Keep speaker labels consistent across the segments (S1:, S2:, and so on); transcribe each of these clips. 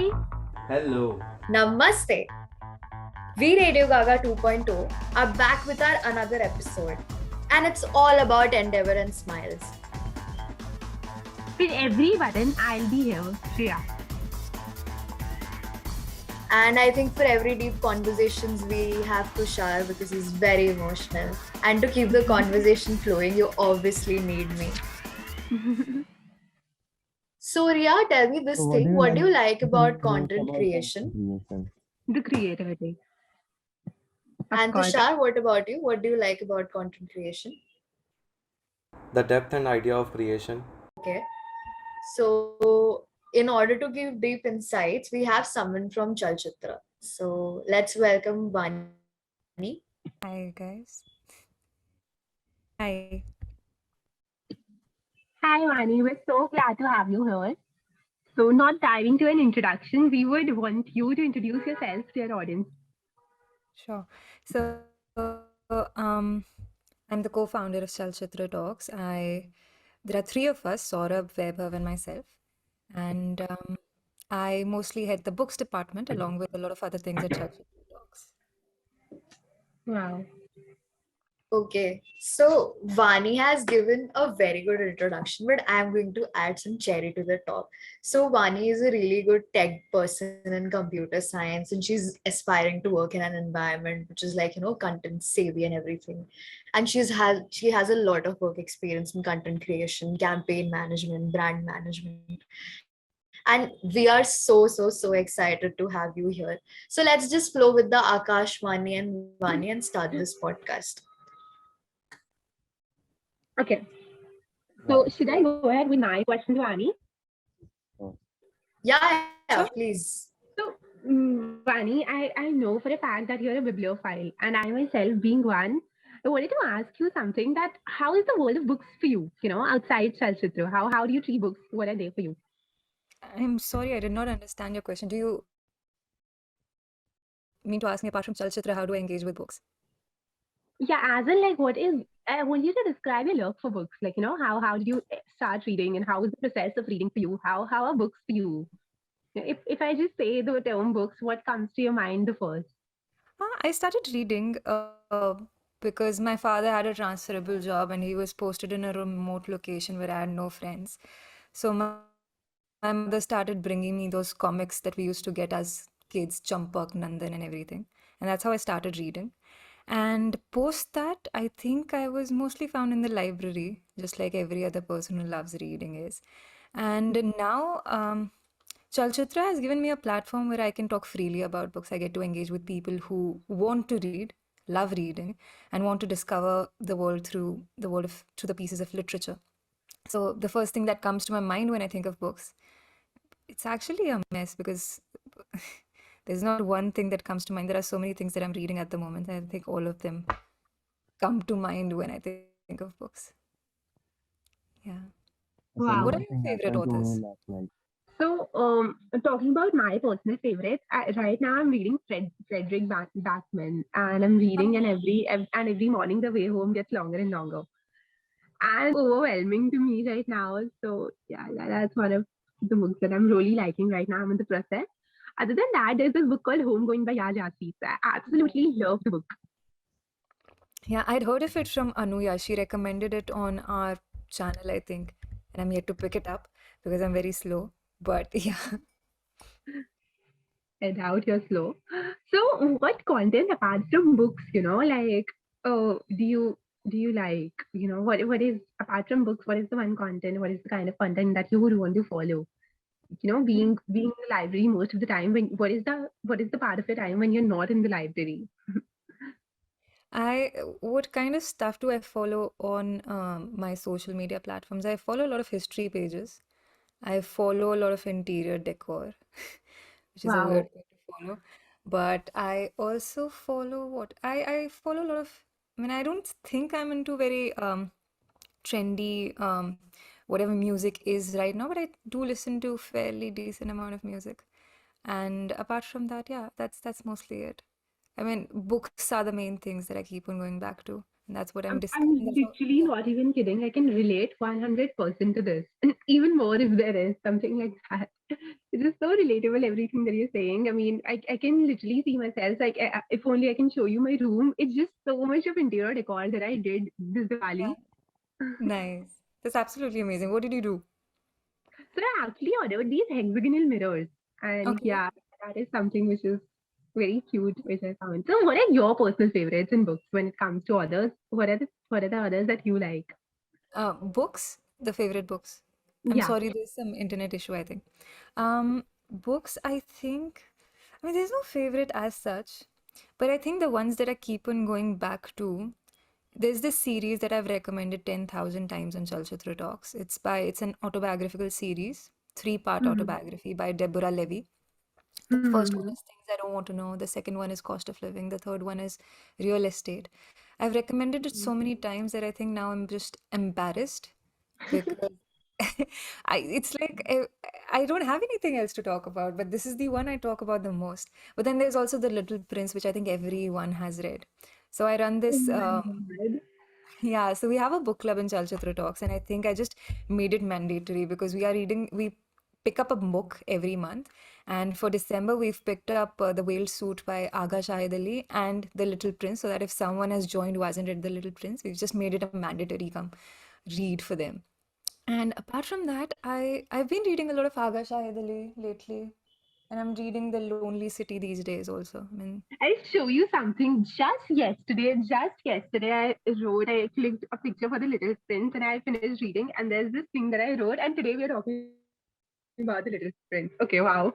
S1: Hi.
S2: Hello.
S3: Namaste. We Radio Gaga 2.0 are back with our another episode. And it's all about endeavor and smiles.
S1: With every button, I'll be here, Shreya.
S3: And I think for every deep conversations, we have Tushar because he's very emotional. And to keep the conversation flowing, you obviously need me. So, Ria, tell me this thing. What do you like about content creation?
S1: The creativity. Of
S3: And
S1: course.
S3: Tushar, what about you? What do you like about content creation?
S2: The depth and idea of creation.
S3: Okay. So, in order to give deep insights, we have someone from Chalchitra. So, let's welcome Vaani.
S4: Hi guys. Hi.
S1: Hi, Vaani. We're so glad to have you here. So, not diving to an introduction, we would want you to introduce yourself to your audience.
S4: Sure. So I'm the co-founder of Chalchitra Talks. There are three of us, Saurabh, Vaibhav, and myself. And I mostly head the books department along with a lot of other things at Chalchitra Talks.
S1: Wow.
S3: Okay, so Vani has given a very good introduction, but I'm going to add some cherry to the top. So Vani is a really good tech person in computer science, and she's aspiring to work in an environment which is like, content savvy and everything. And she has a lot of work experience in content creation, campaign management, brand management. And we are so excited to have you here. So let's just flow with the Akash, Vani, and Vani and start this podcast.
S1: Okay. So, should I go ahead with my question to Vaani?
S3: Yeah,
S4: Sure.
S3: please.
S1: So, Vaani, I know for a fact that you're a bibliophile, and I myself, being one, I wanted to ask you something that how is the world of books for you, outside Chalchitra? How do you treat books? What are they for you?
S4: I'm sorry, I did not understand your question. Do you mean to ask me apart from Chalchitra, how do I engage with books?
S1: Yeah, as in like what is I want you to describe your love for books. Like, how did you start reading and how was the process of reading for you? How are books for you? If I just say the term books, what comes to your mind the first?
S4: I started reading because my father had a transferable job and he was posted in a remote location where I had no friends. So my mother started bringing me those comics that we used to get as kids, Champak, Nandan, and everything. And that's how I started reading. And post that, I think I was mostly found in the library, just like every other person who loves reading is. And now, Chalchitra has given me a platform where I can talk freely about books. I get to engage with people who want to read, love reading, and want to discover the world through through the pieces of literature. So the first thing that comes to my mind when I think of books, it's actually a mess because there's not one thing that comes to mind. There are so many things that I'm reading at the moment. I think all of them come to mind when I think of books. Yeah.
S1: Wow.
S4: What are your favorite authors?
S1: So, talking about my personal favorites, right now I'm reading Frederick Backman, and I'm reading, and every morning the way home gets longer and longer, and overwhelming to me right now. So, yeah, that's one of the books that I'm really liking right now. I'm in the process. Other than that, there's this book called Homegoing by Yaj Asif. I absolutely love the book.
S4: Yeah, I'd heard of it from Anuya. She recommended it on our channel, I think. And I'm yet to pick it up because I'm very slow. But yeah.
S1: I doubt you're slow. So, what content apart from books, like, do you like, what is apart from books? What is the one content? What is the kind of content that you would want to follow? Being in the library most of the time. What is the part of the time when you're not in the library?
S4: What kind of stuff do I follow on my social media platforms? I follow a lot of history pages. I follow a lot of interior decor, which is a
S1: Wow.
S4: weird thing to follow. But I also follow I follow a lot of, I mean, I don't think I'm into very trendy whatever music is right now, but I do listen to fairly decent amount of music. And apart from that, yeah, that's mostly it. I mean, books are the main things that I keep on going back to, and that's what I'm
S1: I'm
S4: discovering.
S1: literally not even kidding. I can relate 100% to this, and even more if there is something like that. It's just so relatable, everything that you're saying. I mean, I can literally see myself, like, if only I can show you my room. It's just so much of interior decor that I did this
S4: Yeah.
S1: Diwali.
S4: Nice. That's absolutely amazing. What did you do?
S1: So I actually ordered these hexagonal mirrors. And
S4: Okay.
S1: yeah, that is something which is very cute, which I found. So what are your personal favorites in books when it comes to others? What are the others that you like?
S4: Books, the favorite books. I'm
S1: Yeah.
S4: sorry, there's some internet issue, I think. Books, I think, I mean, there's no favorite as such, but I think the ones that I keep on going back to, there's this series that I've recommended 10,000 times on Chalchitra Talks. It's an autobiographical series, three-part
S1: Hmm.
S4: autobiography by Deborah Levy. The first one
S1: Hmm.
S4: is Things I Don't Want to Know. The second one is Cost of Living. The third one is Real Estate. I've recommended it so many times that I think now I'm just embarrassed because it's like I don't have anything else to talk about, but this is the one I talk about the most. But then there's also The Little Prince, which I think everyone has read. So I run
S1: Oh
S4: this
S1: my God.
S4: yeah, so we have a book club in Chalchitra Talks, and I think I just made it mandatory because we pick up a book every month. And for December, we've picked up The Whale Suit by Aga Shahid Ali and The Little Prince, so that if someone has joined who hasn't read The Little Prince, we've just made it a mandatory come read for them. And apart from that, I've been reading a lot of Aga Shahid Ali lately, and I'm reading The Lonely City these days also. I mean,
S1: I'll show you something. I clicked a picture for the Little Prince and I finished reading. And there's this thing that I wrote. And today we are talking about the Little Prince. Okay, wow.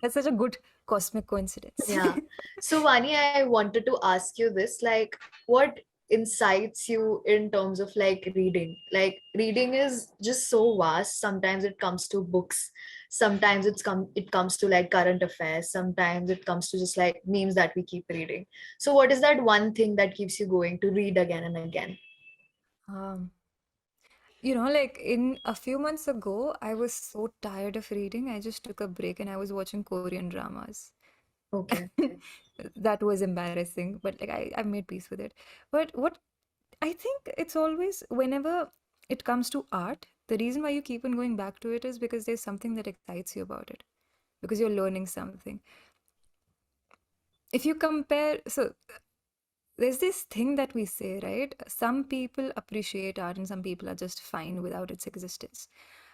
S4: that's such a good cosmic coincidence.
S3: Yeah. So, Vani, I wanted to ask you this, like, what incites you in terms of like reading? Like, reading is just so vast. Sometimes it comes to books, sometimes it comes to like current affairs, sometimes it comes to just like memes that we keep reading. So, what is that one thing that keeps you going to read again and again?
S4: Um, like in a few months ago, I was so tired of reading. I just took a break and I was watching Korean dramas.
S3: Okay.
S4: That was embarrassing, but like I've made peace with it. But what I think it's always whenever it comes to art, the reason why you keep on going back to it is because there's something that excites you about it, because you're learning something. If you compare, so there's this thing that we say, right? Some people appreciate art and some people are just fine without its existence.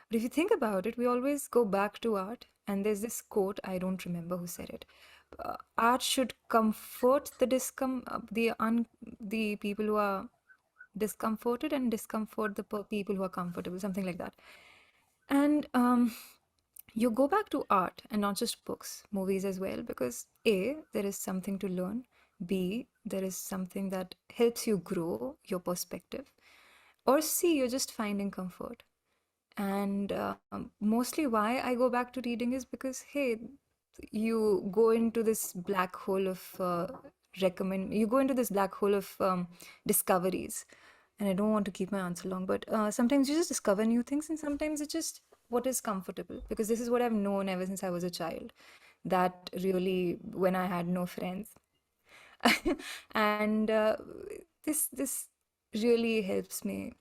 S4: But if you think about it, we always go back to art, and there's this quote, I don't remember who said it. Art should comfort the people who are discomforted and discomfort the people who are comfortable, something like that. And you go back to art and not just books, movies as well, because A, there is something to learn. B, there is something that helps you grow your perspective. Or C, you're just finding comfort. And mostly why I go back to reading is because, hey, you go into this black hole of you go into this black hole of discoveries. And I don't want to keep my answer long, but sometimes you just discover new things, and sometimes it's just what is comfortable. Because this is what I've known ever since I was a child. That really, when I had no friends, and this really helps me.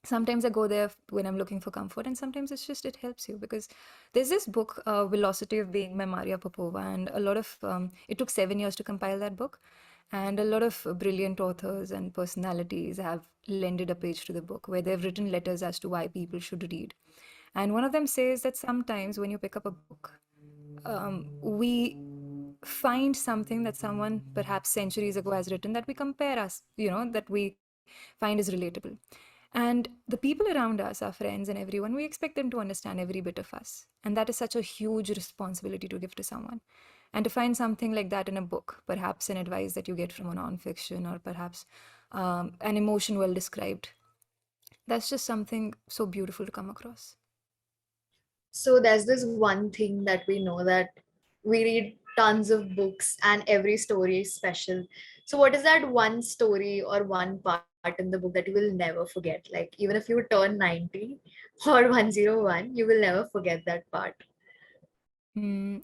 S4: Sometimes I go there when I'm looking for comfort, and sometimes it's just it helps you because there's this book, Velocity of Being by Maria Popova, and a lot of it took 7 years to compile that book, and a lot of brilliant authors and personalities have lended a page to the book where they've written letters as to why people should read. And one of them says that sometimes when you pick up a book, we find something that someone perhaps centuries ago has written that we compare us, that we find is relatable. And the people around us, our friends and everyone, we expect them to understand every bit of us. And that is such a huge responsibility to give to someone. And to find something like that in a book, perhaps an advice that you get from a nonfiction or perhaps an emotion well described, that's just something so beautiful to come across.
S3: So there's this one thing that we know, that we read tons of books and every story is special. So what is that one story or one part in the book that you will never forget? Like even if you turn 90 or 101, you will never forget that part.
S4: Mm,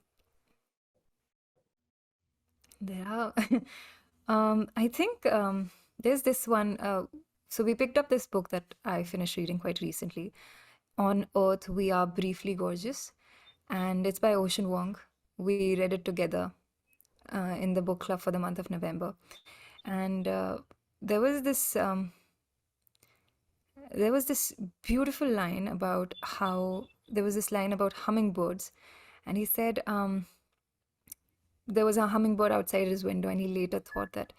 S4: there are. I think there's this one. So we picked up this book that I finished reading quite recently. On Earth We Are Briefly Gorgeous, and it's by Ocean Wong. We read it together in the book club for the month of November. And there was this there was this beautiful line about how there was this line about hummingbirds, and he said there was a hummingbird outside his window, and he later thought that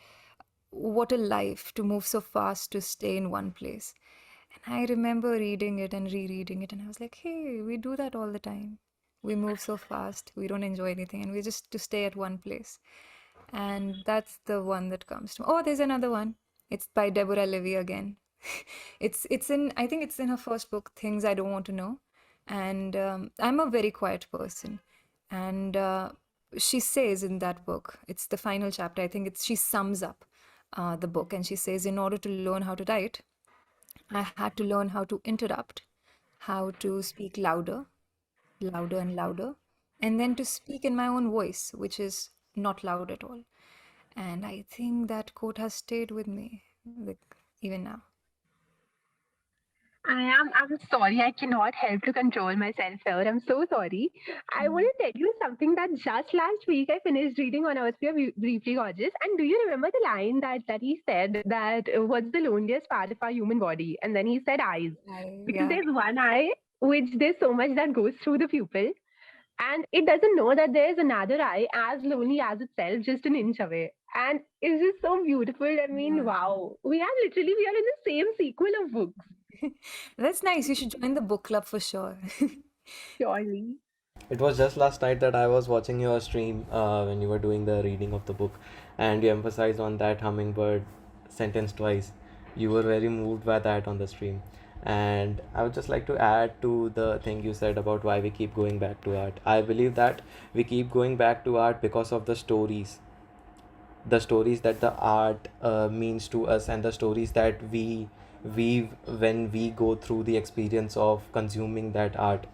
S4: what a life to move so fast to stay in one place. And I remember reading it and rereading it, and I was like, hey, we do that all the time. We move so fast, we don't enjoy anything, and we just to stay at one place. And that's the one that comes to. Oh, there's another one. It's by Deborah Levy again. It's in, I think it's in her first book, Things I Don't Want to Know. And I'm a very quiet person, and she says in that book, it's the final chapter. I think it's she sums up the book, and she says, in order to learn how to write, I had to learn how to interrupt, how to speak louder, louder and louder, and then to speak in my own voice, which is not loud at all. And I think that quote has stayed with me, like, even now.
S1: I'm sorry, I cannot help to control myself here. I'm so sorry. I want
S4: Mm.
S1: to tell you something that just last week I finished reading on Earth We Are Briefly Gorgeous. And do you remember the line that he said that what's the loneliest part of our human body? And then he said eyes. Because
S4: Yeah.
S1: there's one eye which there's so much that goes through the pupil, and it doesn't know that there's another eye as lonely as itself, just an inch away. And it's just so beautiful. I mean,
S4: Yeah.
S1: wow. We are in the same sequel of books,
S4: That's nice. You should join the book club for sure.
S1: surely.
S2: It was just last night that I was watching your stream when you were doing the reading of the book, and you emphasized on that hummingbird sentence twice. You were very moved by that on the stream. And I would just like to add to the thing you said about why we keep going back to art. I believe that we keep going back to art because of the stories that the art means to us, and the stories that we weave when we go through the experience of consuming that art.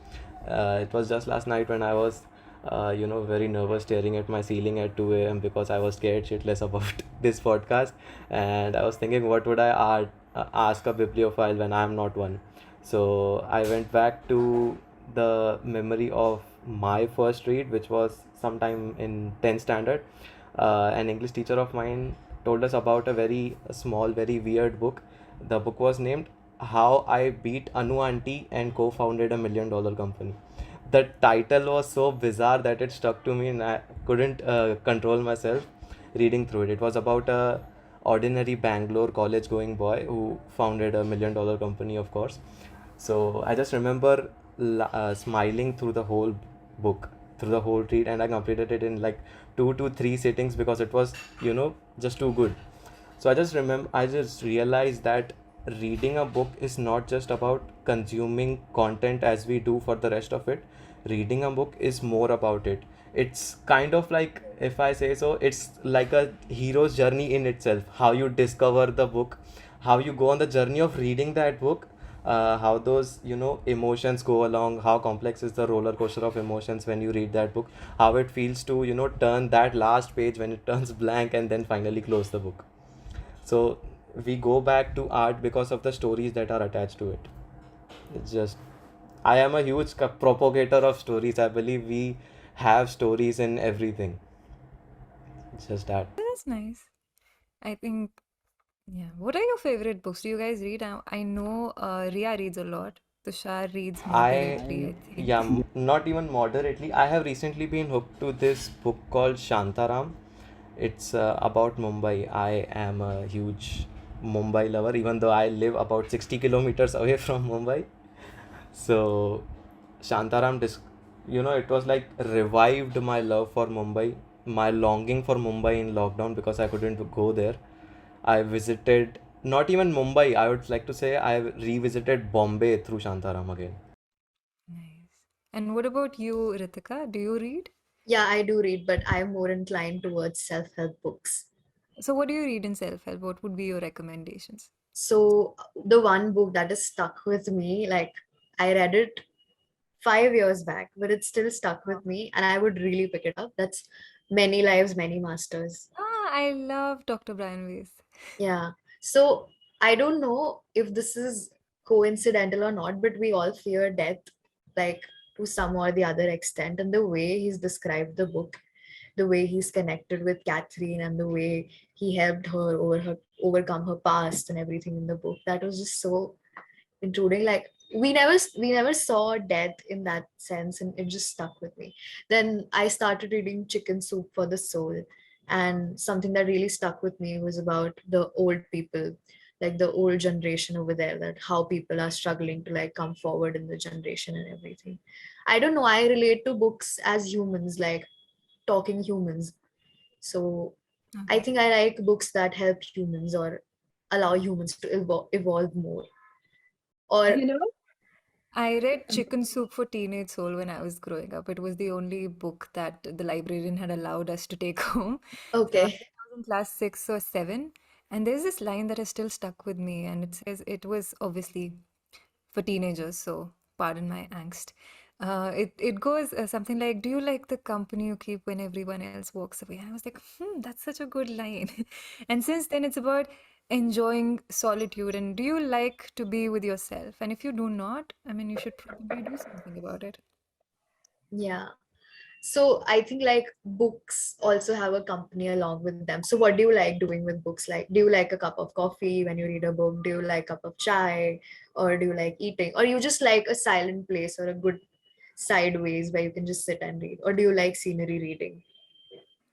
S2: It was just last night when I was very nervous staring at my ceiling at 2 a.m. because I was scared shitless about this podcast, and I was thinking, what would I ask a bibliophile when I'm not one? So I went back to the memory of my first read, which was sometime in 10th standard. An English teacher of mine told us about a very small, very weird book. The book was named How I Beat Anu Auntie and Co-Founded a $1 million company. The title was so bizarre that it stuck to me, and I couldn't control myself reading through it. It was about a ordinary Bangalore college going boy who founded a $1 million company, of course. So I just remember smiling through the whole book, through the whole read, and I completed it in like 2 to 3 sittings because it was, just too good. So I just realized that reading a book is not just about consuming content as we do for the rest of it. Reading a book is more about it. It's kind of like, if I say so, it's like a hero's journey in itself. How you discover the book, how you go on the journey of reading that book, how those emotions go along, how complex is the roller coaster of emotions when you read that book, how it feels to turn that last page when it turns blank and then finally close the book. So we go back to art because of the stories that are attached to it. It's just, I am a huge propagator of stories. I believe we have stories in everything. It's just that.
S4: That's nice. I think, yeah. What are your favorite books? Do you guys read? I know Ria reads a lot. Tushar reads
S2: I,
S4: moderately, I
S2: yeah,
S4: think.
S2: not even moderately. I have recently been hooked to this book called Shantaram. It's about Mumbai. I am a huge Mumbai lover, even though I live about 60 kilometers away from Mumbai. So, Shantaram, it was like revived my love for Mumbai, my longing for Mumbai in lockdown because I couldn't go there. I visited not even Mumbai, I would like to say I revisited Bombay through Shantaram again.
S4: Nice. And what about you, Ritika? Do you read?
S3: Yeah, I do read, but I'm more inclined towards self-help books.
S4: So, what do you read in self-help? What would be your recommendations?
S3: So the one book that is stuck with me, like I read it 5 years back, but it's still stuck with me, and I would really pick it up. That's Many Lives, Many Masters.
S4: Ah, I love Dr. Brian Weiss.
S3: Yeah. So I don't know if this is coincidental or not, but we all fear death, like to some or the other extent. And the way he's described the book, the way he's connected with Catherine, and the way he helped her overcome her past and everything in the book, that was just so intruding. Like we never saw death in that sense, and it just stuck with me. Then I started reading Chicken Soup for the Soul, and something that really stuck with me was about the old people, like the old generation over there, that how people are struggling to like come forward in the generation and everything. I don't know, I relate to books as humans, like talking humans. So I
S4: Okay.
S3: think I like books that help humans or allow humans to evolve more. Or
S1: You know,
S4: I read Chicken Soup for Teenage Soul when I was growing up. It was the only book that the librarian had allowed us to take home. So I
S3: okay.
S4: think I was in class 6 or 7. And there's this line that has still stuck with me, and it says it was obviously for teenagers, so pardon my angst. It goes something like, "Do you like the company you keep when everyone else walks away?" And I was like, that's such a good line. And since then, it's about enjoying solitude and do you like to be with yourself? And if you do not, I mean, you should probably do something about it.
S3: Yeah. So I think like books also have a company along with them. So what do you like doing with books? Like, do you like a cup of coffee when you read a book? Do you like a cup of chai? Or do you like eating? Or you just like a silent place or a good sideways where you can just sit and read? Or do you like scenery reading?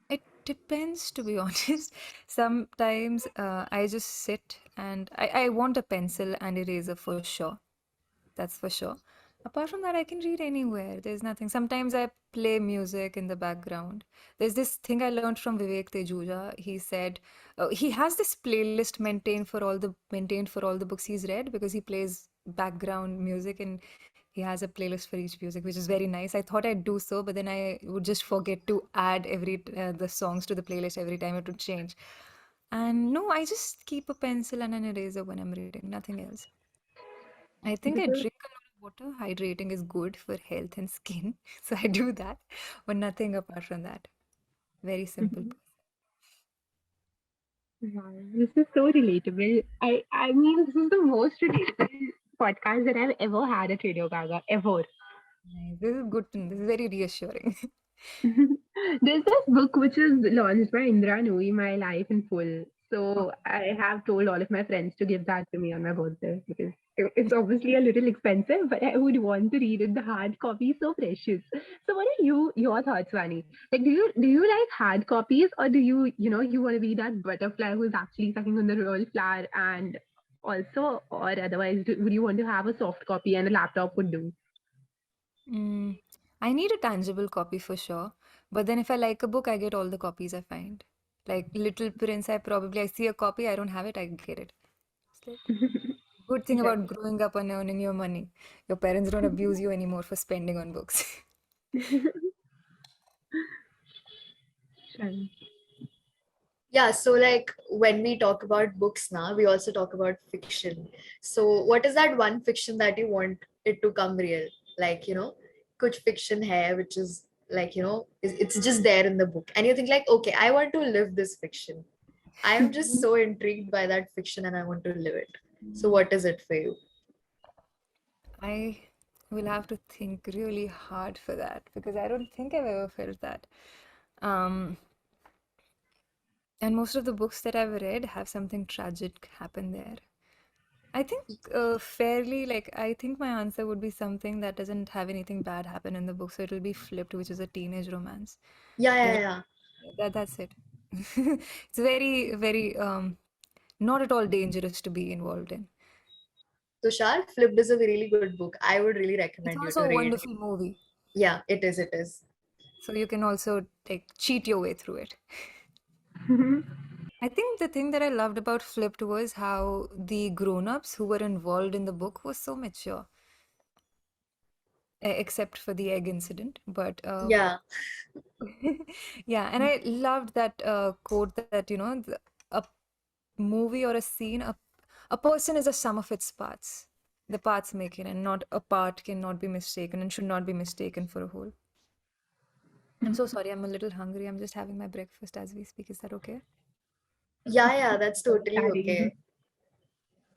S4: It depends, to be honest. Sometimes I just sit and I want a pencil and eraser for sure. That's for sure. Apart from that, I can read anywhere. There's nothing. Sometimes I play music in the background. There's this thing I learned from Vivek Tejuja. He said he has this playlist maintained for all the books he's read because he plays background music and he has a playlist for each music, which is very nice. I thought I'd do so, but then I would just forget to add every the songs to the playlist every time it would change. And no, I just keep a pencil and an eraser when I'm reading, nothing else. I think I
S1: because
S4: drink a lot of water. Hydrating is good for health and skin. So I do that, but nothing apart from that. Very simple.
S1: wow, this is so relatable. I mean, this is the most relatable podcast that I've ever had at Radio Gaga, ever.
S4: Nice. This is good to know. This is very reassuring.
S1: There's this book which is launched by Indra Nooyi, My Life in Full. So I have told all of my friends to give that to me on my birthday because it's obviously a little expensive, but I would want to read it. The hard copy is so precious. So what are your thoughts, Vani? Like, do you like hard copies, or do you want to be that butterfly who's actually sucking on the royal flower, and also, or otherwise, would you want to have a soft copy and a laptop would do?
S4: Mm, I need a tangible copy for sure. But then if I like a book, I get all the copies I find. Like Little Prince, I see a copy, I don't have it, I get it. It's like good thing
S1: Right.
S4: about growing up and earning your money. Your parents don't abuse you anymore for spending on books.
S1: Right.
S3: Yeah, so like when we talk about books now, we also talk about fiction. So what is that one fiction that you want it to come real? Like, kuch fiction hai, which is like, it's just there in the book. And you think like, okay, I want to live this fiction. I am just so intrigued by that fiction and I want to live it. So what is it for you?
S4: I will have to think really hard for that because I don't think I've ever felt that. Um, and most of the books that I've read have something tragic happen there. I think I think my answer would be something that doesn't have anything bad happen in the book. So it'll be Flipped, which is a teenage romance.
S3: Yeah, yeah,
S4: Very,
S3: yeah.
S4: that's it. It's very, very not at all dangerous to be involved in.
S3: Tushar, Flipped is a really good book. I would really
S4: It's
S3: recommend you to
S4: also a
S3: read.
S4: wonderful movie.
S3: Yeah, it is, it is.
S4: So you can also like cheat your way through it. I think the thing that I loved about Flipped was how the grown-ups who were involved in the book were so mature, except for the egg incident. But
S3: Yeah.
S4: yeah, and I loved that quote that, a movie or a scene, a person is a sum of its parts. The parts make it, and not a part cannot be mistaken and should not be mistaken for a whole. I'm so sorry, I'm a little hungry. I'm just having my breakfast as we speak. Is that okay?
S3: Yeah, yeah, that's totally
S1: Carry.
S3: okay.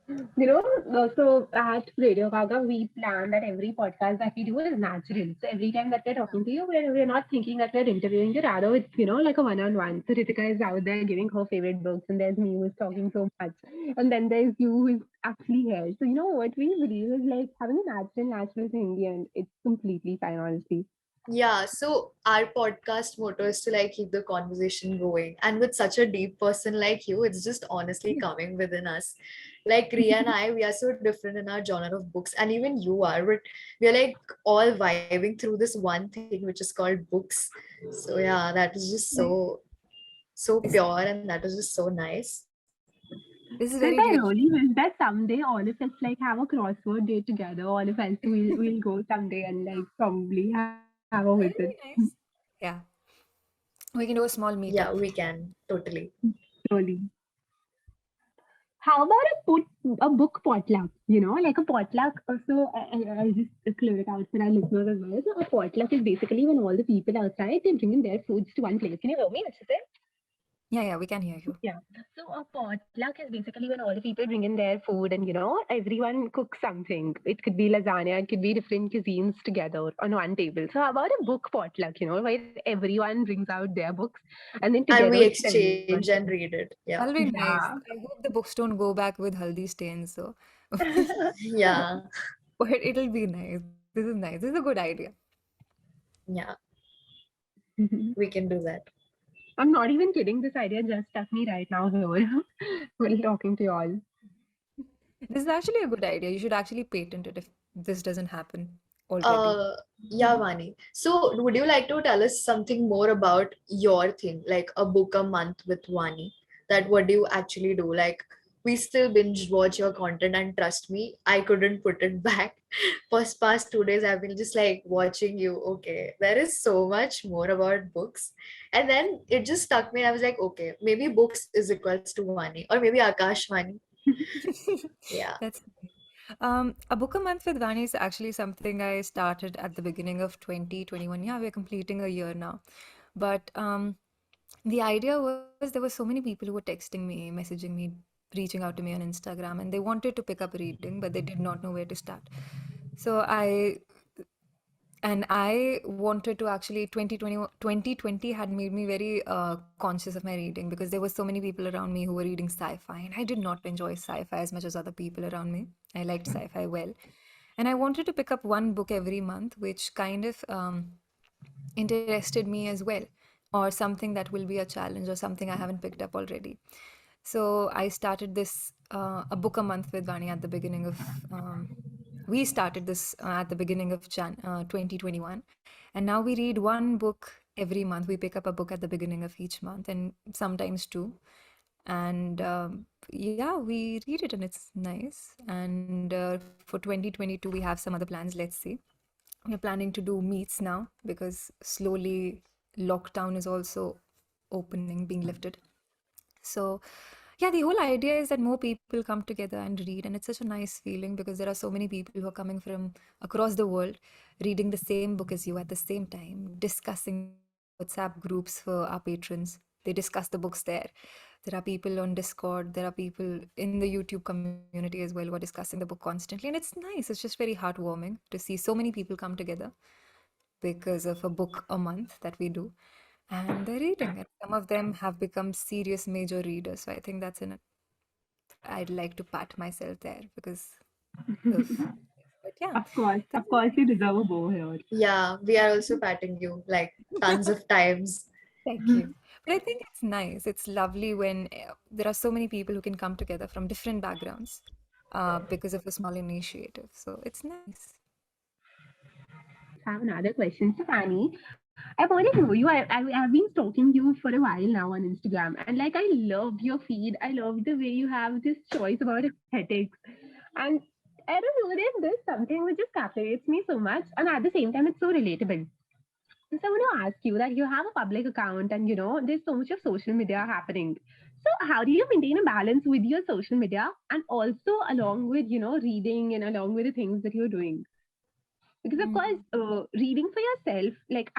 S1: So at Radio Gaga, we plan that every podcast that we do is natural. So every time that we're talking to you, we're not thinking that we're interviewing you. Rather, it's, like a one-on-one. So Ritika is out there giving her favorite books, and there's me who's talking so much. And then there's you who's actually here. So, what we believe is like having a natural thing in the end. It's completely fine, honestly.
S3: Yeah, so our podcast motto is to like keep the conversation going. And with such a deep person like you, it's just honestly coming within us. Like Ria and I, we are so different in our genre of books, and even you are, but we are like all vibing through this one thing which is called books. So yeah, that is just so
S4: This
S3: pure, and that is just so nice.
S4: this is
S1: Chris,
S4: very
S1: I
S4: real.
S1: really wish that someday all of us like have a crossword day together. All of us we'll go someday and like probably have a visit.
S4: That'll be nice. Yeah, we can do a small
S3: Yeah,
S4: meetup.
S3: we can totally.
S1: Slowly. How about a book potluck? Like a potluck. Also, I'll just clear it out for our listeners as well. So a potluck is basically when all the people outside they bring in their foods to one place. Can you hear me? What you say?
S4: Yeah, yeah, we can hear you.
S1: Yeah. So a potluck is basically when all the people bring in their food and everyone cooks something. It could be lasagna, it could be different cuisines together on one table. So how about a book potluck, where everyone brings out their books and then
S3: And
S1: together
S3: we
S1: it's everyone
S3: exchange and
S1: shares.
S3: read it. Yeah.
S4: That'll be nice.
S1: Yeah.
S4: I hope the books don't go back with haldi stains, so
S3: Yeah.
S4: but it'll be nice. This is nice. This is a good idea.
S3: Yeah. We can do that.
S1: I'm not even kidding. This idea just stuck me right now here while talking to you all.
S4: This is actually a good idea. You should actually patent it if this doesn't happen already.
S3: Uh, yeah, Vani. So, would you like to tell us something more about your thing, like a book a month with Vani? That what do you actually do? Like, we still binge watch your content, and trust me, I couldn't put it back. First past 2 days, I've been just like watching you. Okay, there is so much more about books, and then it just stuck me. And I was like, okay, maybe books is equals to Vani, or maybe Akash Vani. Yeah.
S4: That's nice. A book a month with Vani is actually something I started at the beginning of 2021. Yeah, we're completing a year now. But the idea was there were so many people who were texting me, messaging me, reaching out to me on Instagram, and they wanted to pick up reading, but they did not know where to start. So I wanted to actually 2020 had made me very conscious of my reading because there were so many people around me who were reading sci-fi, and I did not enjoy sci-fi as much as other people around me. I liked sci-fi well, and I wanted to pick up one book every month which kind of interested me as well, or something that will be a challenge or something I haven't picked up already. So I started this a book a month with Vani at the beginning of we started this at the beginning of 2021, and now we read one book every month. We pick up a book at the beginning of each month, and sometimes two. And yeah, we read it, and it's nice. And for 2022, we have some other plans. Let's see. We're planning to do meets now because slowly lockdown is also opening, being lifted. So, yeah, the whole idea is that more people come together and read, and it's such a nice feeling because there are so many people who are coming from across the world reading the same book as you at the same time, discussing. We have WhatsApp groups for our patrons. They discuss the books there. There are people on Discord, there are people in the YouTube community as well who are discussing the book constantly, and it's nice. It's just very heartwarming to see so many people come together because of a book a month that we do. And they're reading, and some of them have become serious major readers. So I think that's in it. I'd like to pat myself there because of, but yeah,
S1: Of
S4: this is
S1: course,
S4: nice.
S1: you deserve a bow here.
S3: Yeah, we are also patting you like tons of times.
S4: Thank you. But I think it's nice. It's lovely when there are so many people who can come together from different backgrounds because of a small initiative. So it's nice.
S1: I have another question. So, Fanny, I've already know you. I've been stalking you for a while now on Instagram, and like I love your feed. I love the way you have this choice about aesthetics, and I don't know. There's something which just captivates me so much, and at the same time, it's so relatable. So I want to ask you that you have a public account, and there's so much of social media happening. So how do you maintain a balance with your social media and also along with reading and along with the things that you're doing? Because of course,
S4: Mm.
S1: reading for yourself, like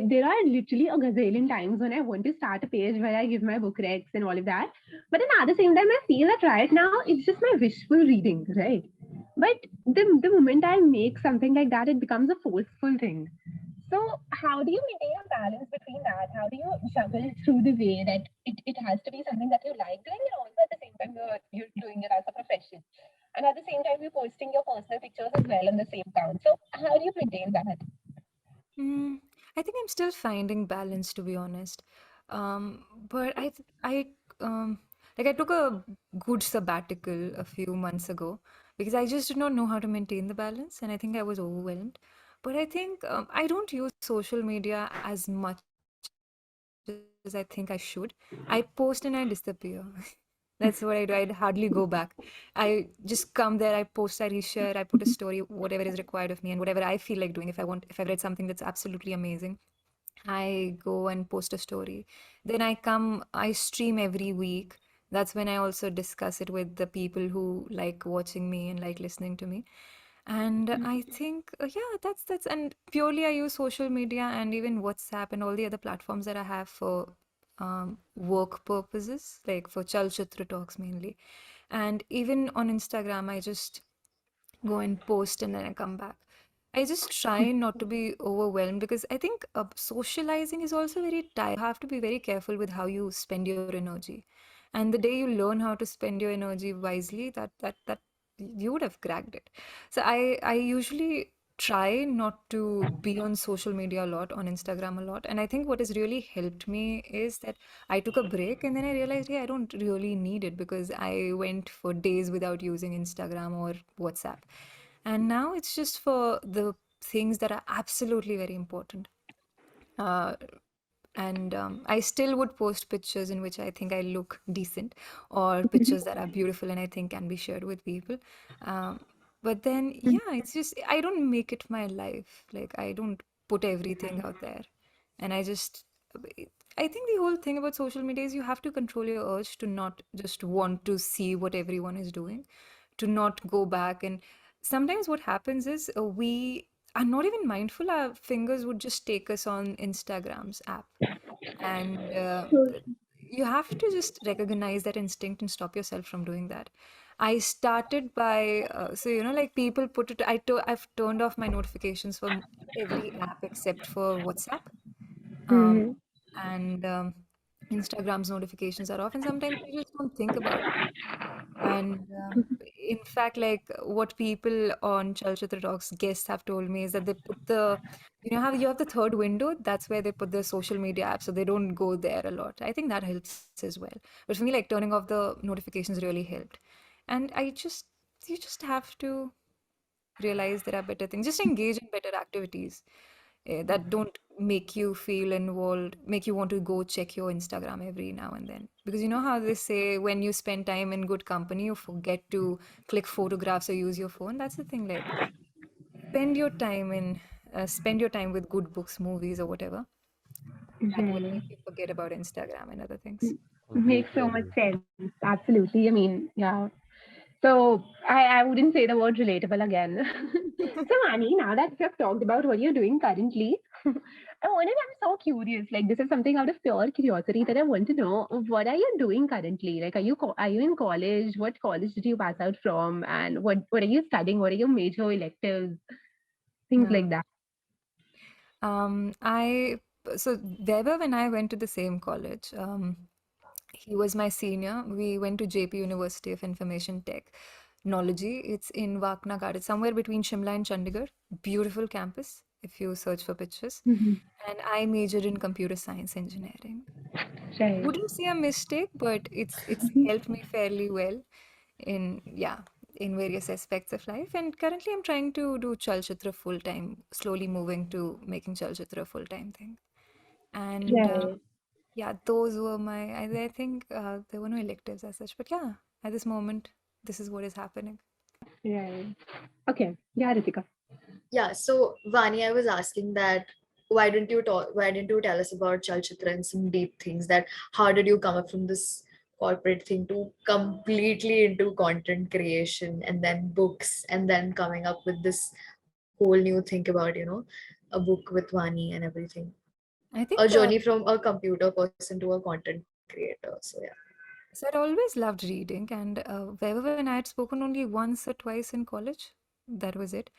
S1: there are literally a gazillion times when I want to start a page where I give my book recs and all of that. But then at the same time, I feel that right now it's just my wishful reading, right? But the moment I make something like that, it becomes a forceful thing. So how do you maintain a balance between that? How do you juggle through the way that it has to be something that you like doing and also at the same time you're doing it as a profession? And at the same time, you're posting your personal pictures as well on the same account. So how do you maintain that?
S4: Mm, I think I'm still finding balance, to be honest. But I took a good sabbatical a few months ago because I just did not know how to maintain the balance, and I think I was overwhelmed. But I think I don't use social media as much as I think I should. I post and I disappear. That's what I do. I'd hardly go back. I just come there, I post, I reshare, I put a story, whatever is required of me, and whatever I feel like doing. If I've read something that's absolutely amazing, I go and post a story. Then I stream every week. That's when I also discuss it with the people who like watching me and like listening to me. And I think, yeah, that's, and purely I use social media and even WhatsApp and all the other platforms that I have for work purposes, like for Chalchitra Talks mainly. And even on Instagram, I just go and post and then I come back. I just try not to be overwhelmed because I think socializing is also very tiring. You have to be very careful with how you spend your energy. And the day you learn how to spend your energy wisely, that you would have cracked it. So I usually try not to be on social media a lot, on Instagram a lot. And I think what has really helped me is that I took a break and then I realized, hey, I don't really need it because I went for days without using Instagram or WhatsApp. And now it's just for the things that are absolutely very important. Uh, and I still would post pictures in which I think I look decent, or pictures that are beautiful and I think can be shared with people. Um, but then, yeah, it's just I don't make it my life. Like I don't put everything out there, and I think the whole thing about social media is you have to control your urge to not just want to see what everyone is doing, to not go back. And sometimes what happens is we are not even mindful. Our fingers would just take us on Instagram's app, and you have to just recognize that instinct and stop yourself from doing that. I started by so like people put it. I've turned off my notifications from every app except for WhatsApp, um,
S1: Hmm.
S4: and Instagram's notifications are off, and sometimes you just don't think about it. And in fact, like what people on Chalchitra Talks guests have told me is that they put how you have the third window, that's where they put the social media app, so they don't go there a lot. I think that helps as well. But for me, like turning off the notifications really helped. And you just have to realize there are better things. Just engage in better activities that don't make you feel involved, make you want to go check your Instagram every now and then. Because you know how they say when you spend time in good company, you forget to click photographs or use your phone. That's the thing. Like spend your time with good books, movies, or whatever. That will
S1: Right.
S4: make you forget about Instagram and other things.
S1: Makes
S2: Completely
S1: so much
S2: agree.
S1: sense. Absolutely. I mean, yeah. So I wouldn't say the word relatable again. So Annie, now that we have talked about what you're doing currently, I'm so curious. Like this is something out of pure curiosity that I want to know. What are you doing currently? Like are you in college? What college did you pass out from? And what are you studying? What are your major electives? Things
S4: Yeah.
S1: like that.
S4: I so Weber, when I went to the same college, he was my senior. We went to JP University of Information Technology. It's in Vakna Ghat. It's somewhere between Shimla and Chandigarh. Beautiful campus if you search for pictures.
S1: Mhm.
S4: And I majored in computer science engineering.
S1: Right.
S4: Wouldn't say a mistake, but it's helped me fairly well in in various aspects of life. And currently I'm trying to do Chalchitra full time, slowly moving to making Chalchitra a full time thing. And
S1: Right.
S4: yeah, those were I think there were no electives as such, but yeah, at this moment, this is what is happening.
S1: Right. Okay. Yeah, Ritika.
S3: Yeah, so Vani, I was asking that why didn't you tell us about Chalchitra and some deep things, that how did you come up from this corporate thing to completely into content creation and then books and then coming up with this whole new thing about, a book with Vani and everything.
S4: I
S3: A
S4: think
S3: journey from a computer person to a content creator. So yeah.
S4: so I'd always loved reading, and wherever when I had spoken only once or twice in college, that was it.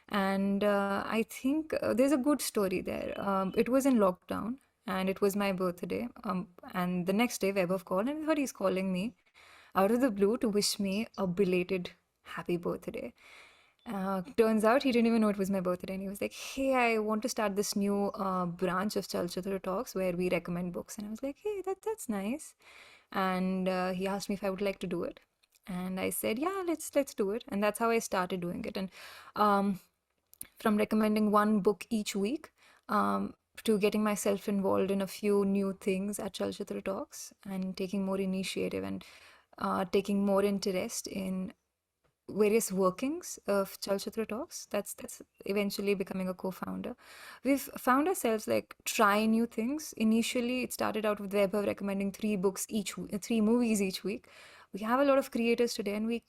S4: And I think there's a good story there. It was in lockdown, and it was my birthday. And the next day, Vaibhav called, and I thought he's calling me out of the blue to wish me a belated happy birthday. Turns out he didn't even know it was my birthday, and he was like, "Hey, I want to start this new branch of Chalchitra Talks where we recommend books." And I was like, "Hey, that's nice." And he asked me if I would like to do it, and I said, "Yeah, let's do it." And that's how I started doing it. And um, from recommending one book each week to getting myself involved in a few new things at Chalchitra Talks and taking more initiative and taking more interest in various workings of Chalchitra Talks. That's eventually becoming a co-founder. We've found ourselves like try new things. Initially, it started out with Weber recommending three movies each week. We have a lot of creators today, and we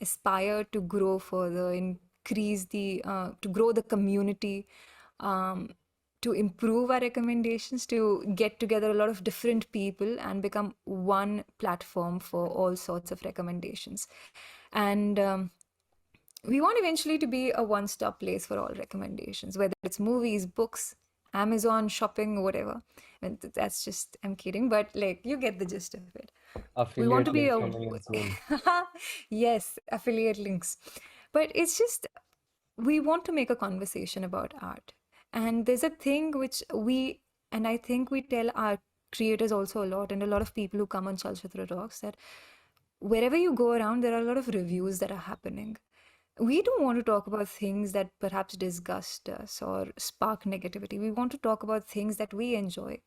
S4: aspire to grow further, increase to grow the community, um, to improve our recommendations, to get together a lot of different people and become one platform for all sorts of recommendations. And we want eventually to be a one-stop place for all recommendations, whether it's movies, books, Amazon, shopping, whatever. And that's just, I'm kidding, but like you get the gist of it. We want to
S2: Affiliate
S4: be
S2: links
S4: a,
S2: coming in soon.
S4: yes, affiliate links. But it's just, we want to make a conversation about art. And there's a thing and I think we tell our creators also a lot, and a lot of people who come on Chalchitra Talks, that wherever you go around, there are a lot of reviews that are happening. We don't want to talk about things that perhaps disgust us or spark negativity. We want to talk about things that we enjoy.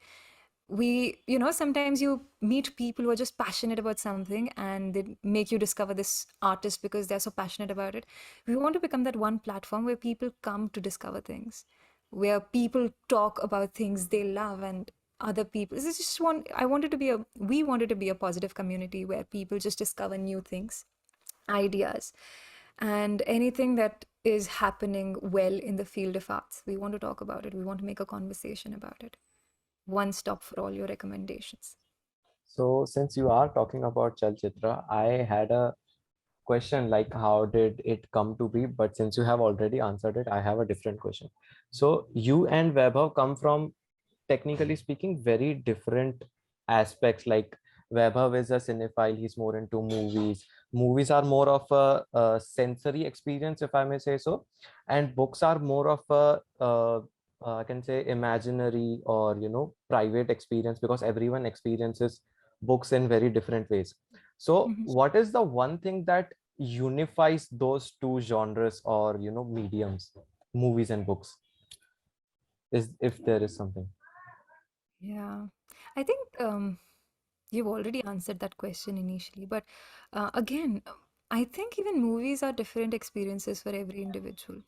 S4: Sometimes you meet people who are just passionate about something and they make you discover this artist because they're so passionate about it. We want to become that one platform where people come to discover things, where people talk about things they love and other people. This is just one, we wanted to be a positive community where people just discover new things, ideas, and anything that is happening well in the field of arts. We want to talk about it. We want to make a conversation about it. One stop for all your recommendations.
S2: So since you are talking about Chalchitra, I had a question like how did it come to be? But since you have already answered it, I have a different question. So you and Vaibhav come from, technically speaking, very different aspects. Like Vaibhav is a cinephile, he's more into movies. Movies are more of a sensory experience, if I may say so, and books are more of I can say imaginary or private experience, because everyone experiences books in very different ways. So
S4: Mhm.
S2: what is the one thing that unifies those two genres or mediums, movies and books, is if there is something?
S4: Yeah, I think you've already answered that question initially, but again, I think even movies are different experiences for every individual.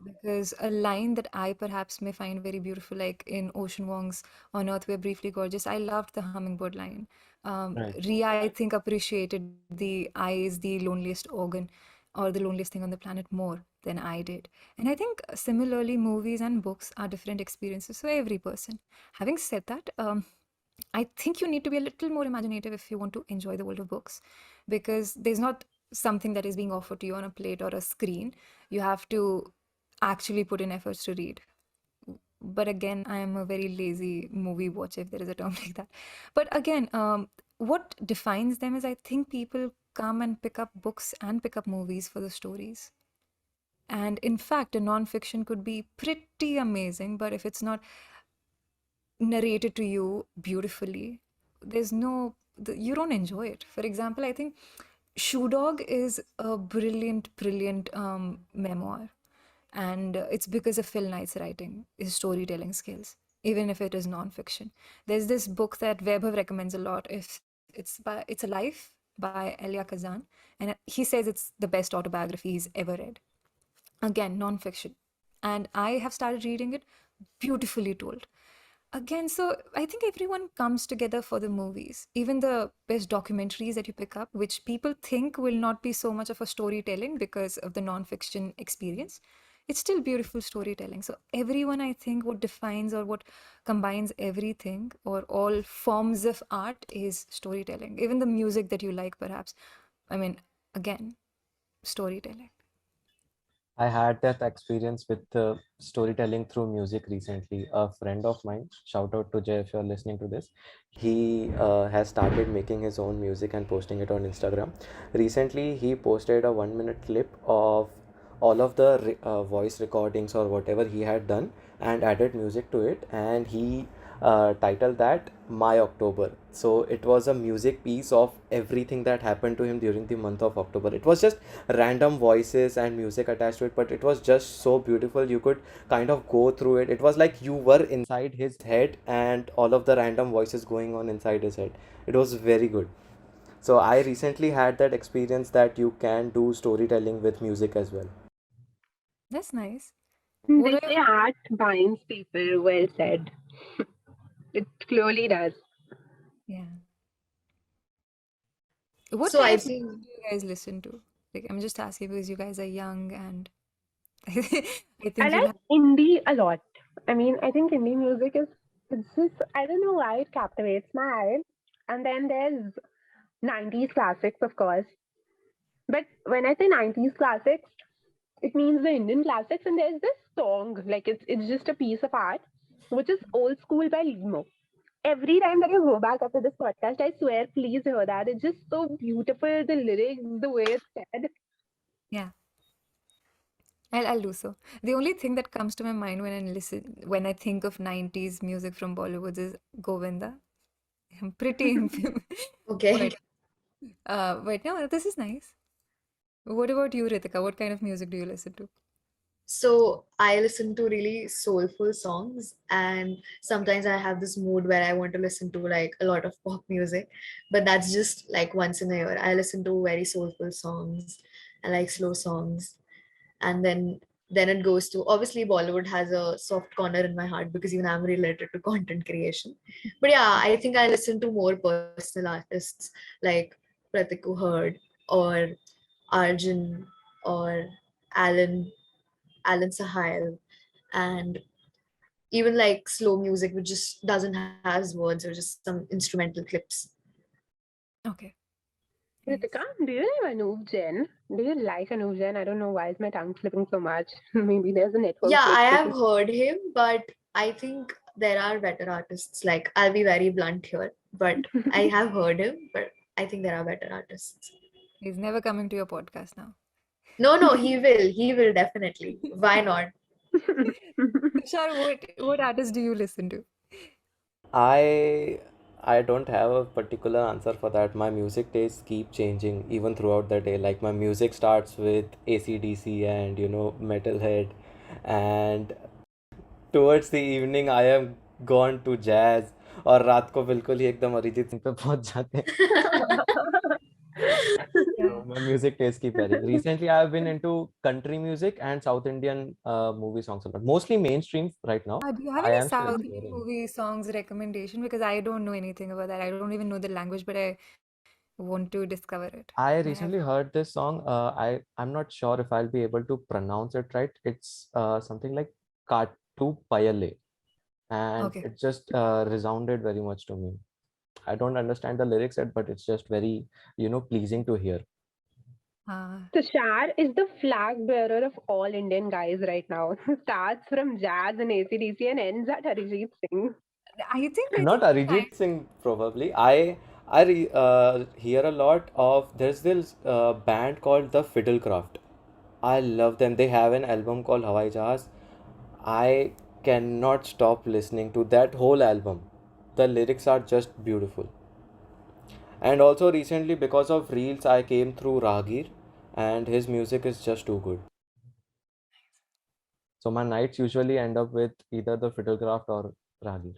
S4: Because a line that I perhaps may find very beautiful, like in Ocean Wong's On Earth We're Briefly Gorgeous, I loved the hummingbird line.
S2: Right.
S4: Ria, I think, appreciated the eye is the loneliest organ or the loneliest thing on the planet more than I did. And I think similarly, movies and books are different experiences for every person. Having said that, I think you need to be a little more imaginative if you want to enjoy the world of books, because there's not something that is being offered to you on a plate or a screen. You have to actually put in efforts to read. But again, I am a very lazy movie watcher, if there is a term like that. But again, what defines them is I think people come and pick up books and pick up movies for the stories. And in fact, a nonfiction could be pretty amazing, but if it's not narrated to you beautifully, you don't enjoy it. For example, I think Shoe Dog is a brilliant, brilliant memoir. And it's because of Phil Knight's writing, his storytelling skills, even if it is nonfiction. There's this book that Weber recommends a lot. If it's a Life by Elia Kazan, and he says it's the best autobiography he's ever read. Again, nonfiction. And I have started reading it, beautifully told. Again, so I think everyone comes together for the movies. Even the best documentaries that you pick up, which people think will not be so much of a storytelling because of the nonfiction experience, it's still beautiful storytelling. So everyone, I think, what defines or what combines everything or all forms of art is storytelling. Even the music that you like, perhaps. I mean, again, storytelling.
S2: I had that experience with storytelling through music recently. A friend of mine, shout out to Jay if you're listening to this, he has started making his own music and posting it on Instagram. Recently, he posted a 1 minute clip of all of the voice recordings or whatever he had done and added music to it, and he titled that My October. So it was a music piece of everything that happened to him during the month of October. It was just random voices and music attached to it, but it was just so beautiful. You could kind of go through it. It was like you were inside his head and all of the random voices going on inside his head. It was very good. So I recently had that experience that you can do storytelling with music as well.
S4: That's nice. What
S1: They
S4: are
S1: say
S4: your,
S1: art binds people. Well said. It clearly does.
S4: yeah. What
S3: So
S4: kind
S3: I
S4: of music
S3: think
S4: do you guys listen to? Like, I'm just asking because you guys are young and I
S1: I
S4: think you'll
S1: like
S4: have.
S1: indie a lot. I mean, I think indie music is, it's just, I don't know why it captivates my eye. And then there's 90s classics, of course. But when I say 90s classics, it means the Indian classics. And there's this song, like it's just a piece of art, which is Old School by Limo. Every time that you go back after this podcast, I swear, please hear that. It's just so beautiful. The lyrics, the way it's said.
S4: Yeah, I'll do so. The only thing that comes to my mind when I think of 90s music from Bollywood is Govinda. I'm pretty infamous.
S3: okay.
S4: But but no, this is nice. What about you, Ritika? What kind of music do you listen to?
S3: So I listen to really soulful songs, and sometimes I have this mood where I want to listen to like a lot of pop music, but that's just like once in a year. I listen to very soulful songs. I like slow songs, and then it goes to, obviously Bollywood has a soft corner in my heart because even I'm related to content creation. But yeah, I think I listen to more personal artists like Pratik Kuhad or Arjun or Alan Alan Sahil, and even like slow music which just doesn't have words or just some instrumental clips.
S4: Okay,
S1: Ritika,
S4: nice.
S1: do you know Anup Jain? Do you like Anup Jain? I don't know why is my tongue slipping so much. Maybe there's a network
S3: Yeah, I
S1: glitch
S3: have
S1: because
S3: heard him, but I think there are better artists. Like, I'll be very blunt here, but I have heard him, but I think there are better artists.
S4: He's never coming to your podcast now.
S3: No, no, he will definitely. Why not?
S4: Tushar, what artist do you listen to?
S2: I I don't have a particular answer for that. My music tastes keep changing even throughout the day. Like my music starts with AC/DC and Metalhead, and towards the evening I am gone to jazz, और रात को बिल्कुल ही एकदम अरिजीत सिंह पे पहुंच जाते हैं.
S4: Yeah.
S2: So my music taste keep varying. Recently, I've been into country music and South Indian movie songs a lot. Mostly mainstream right now.
S4: Do you have
S2: I
S4: any
S2: am still
S4: South Indian
S2: exploring.
S4: movie songs recommendation? Because I don't know anything about that. I don't even know the language, but I want to discover it.
S2: I
S4: And I have.
S2: recently heard this song. I'm not sure if I'll be able to pronounce it right. It's something like Katu Payale, and
S4: Okay.
S2: it just resounded very much to me. I don't understand the lyrics yet, but it's just very pleasing to hear.
S1: Tushar is the flag bearer of all Indian guys right now. Starts from jazz and AC/DC and ends at Arijit Singh.
S2: Not
S4: I think
S2: Arijit Singh probably. I hear a lot of there's this band called the Fiddlecraft. I love them. They have an album called Hawai Jahaz. I cannot stop listening to that whole album. The lyrics are just beautiful. And also recently because of Reels I came through Rahgir and his music is just too good. So my nights usually end up with either the Fiddlecraft or Rahgir.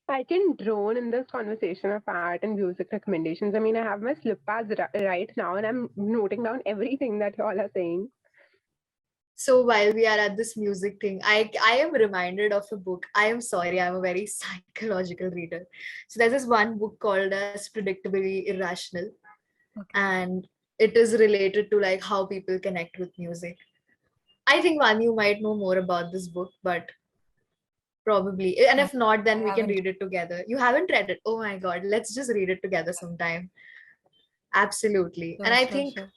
S1: I can drone in this conversation of art and music recommendations. I mean, I have my slip pads right now and I'm noting down everything that you all are saying.
S3: So while we are at this music thing, I am reminded of a book. I am sorry, I'm a very psychological reader. So there's this one book called as Predictably Irrational,
S4: okay.
S3: and it is related to like how people connect with music. I think Vani, you might know more about this book, but probably. And
S4: I,
S3: if not,
S4: I
S3: then we can
S4: haven't.
S3: read it together. You haven't read it? Oh my God, let's just read it together sometime. Absolutely.
S4: Sure, sure, sure.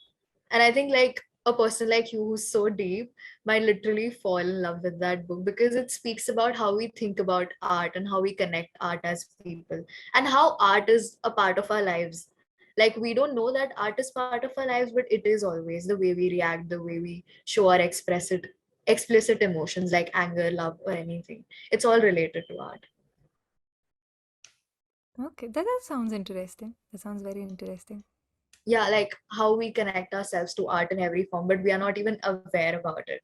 S3: And I think like a person like you who's so deep might literally fall in love with that book because it speaks about how we think about art and how we connect art as people and how art is a part of our lives. Like we don't know that art is part of our lives, but it is always the way we react, the way we show our explicit emotions like anger, love, or anything. It's all related to art.
S4: Okay, that sounds interesting. That sounds very interesting.
S3: Yeah, like how we connect ourselves to art in every form, but we are not even aware about it.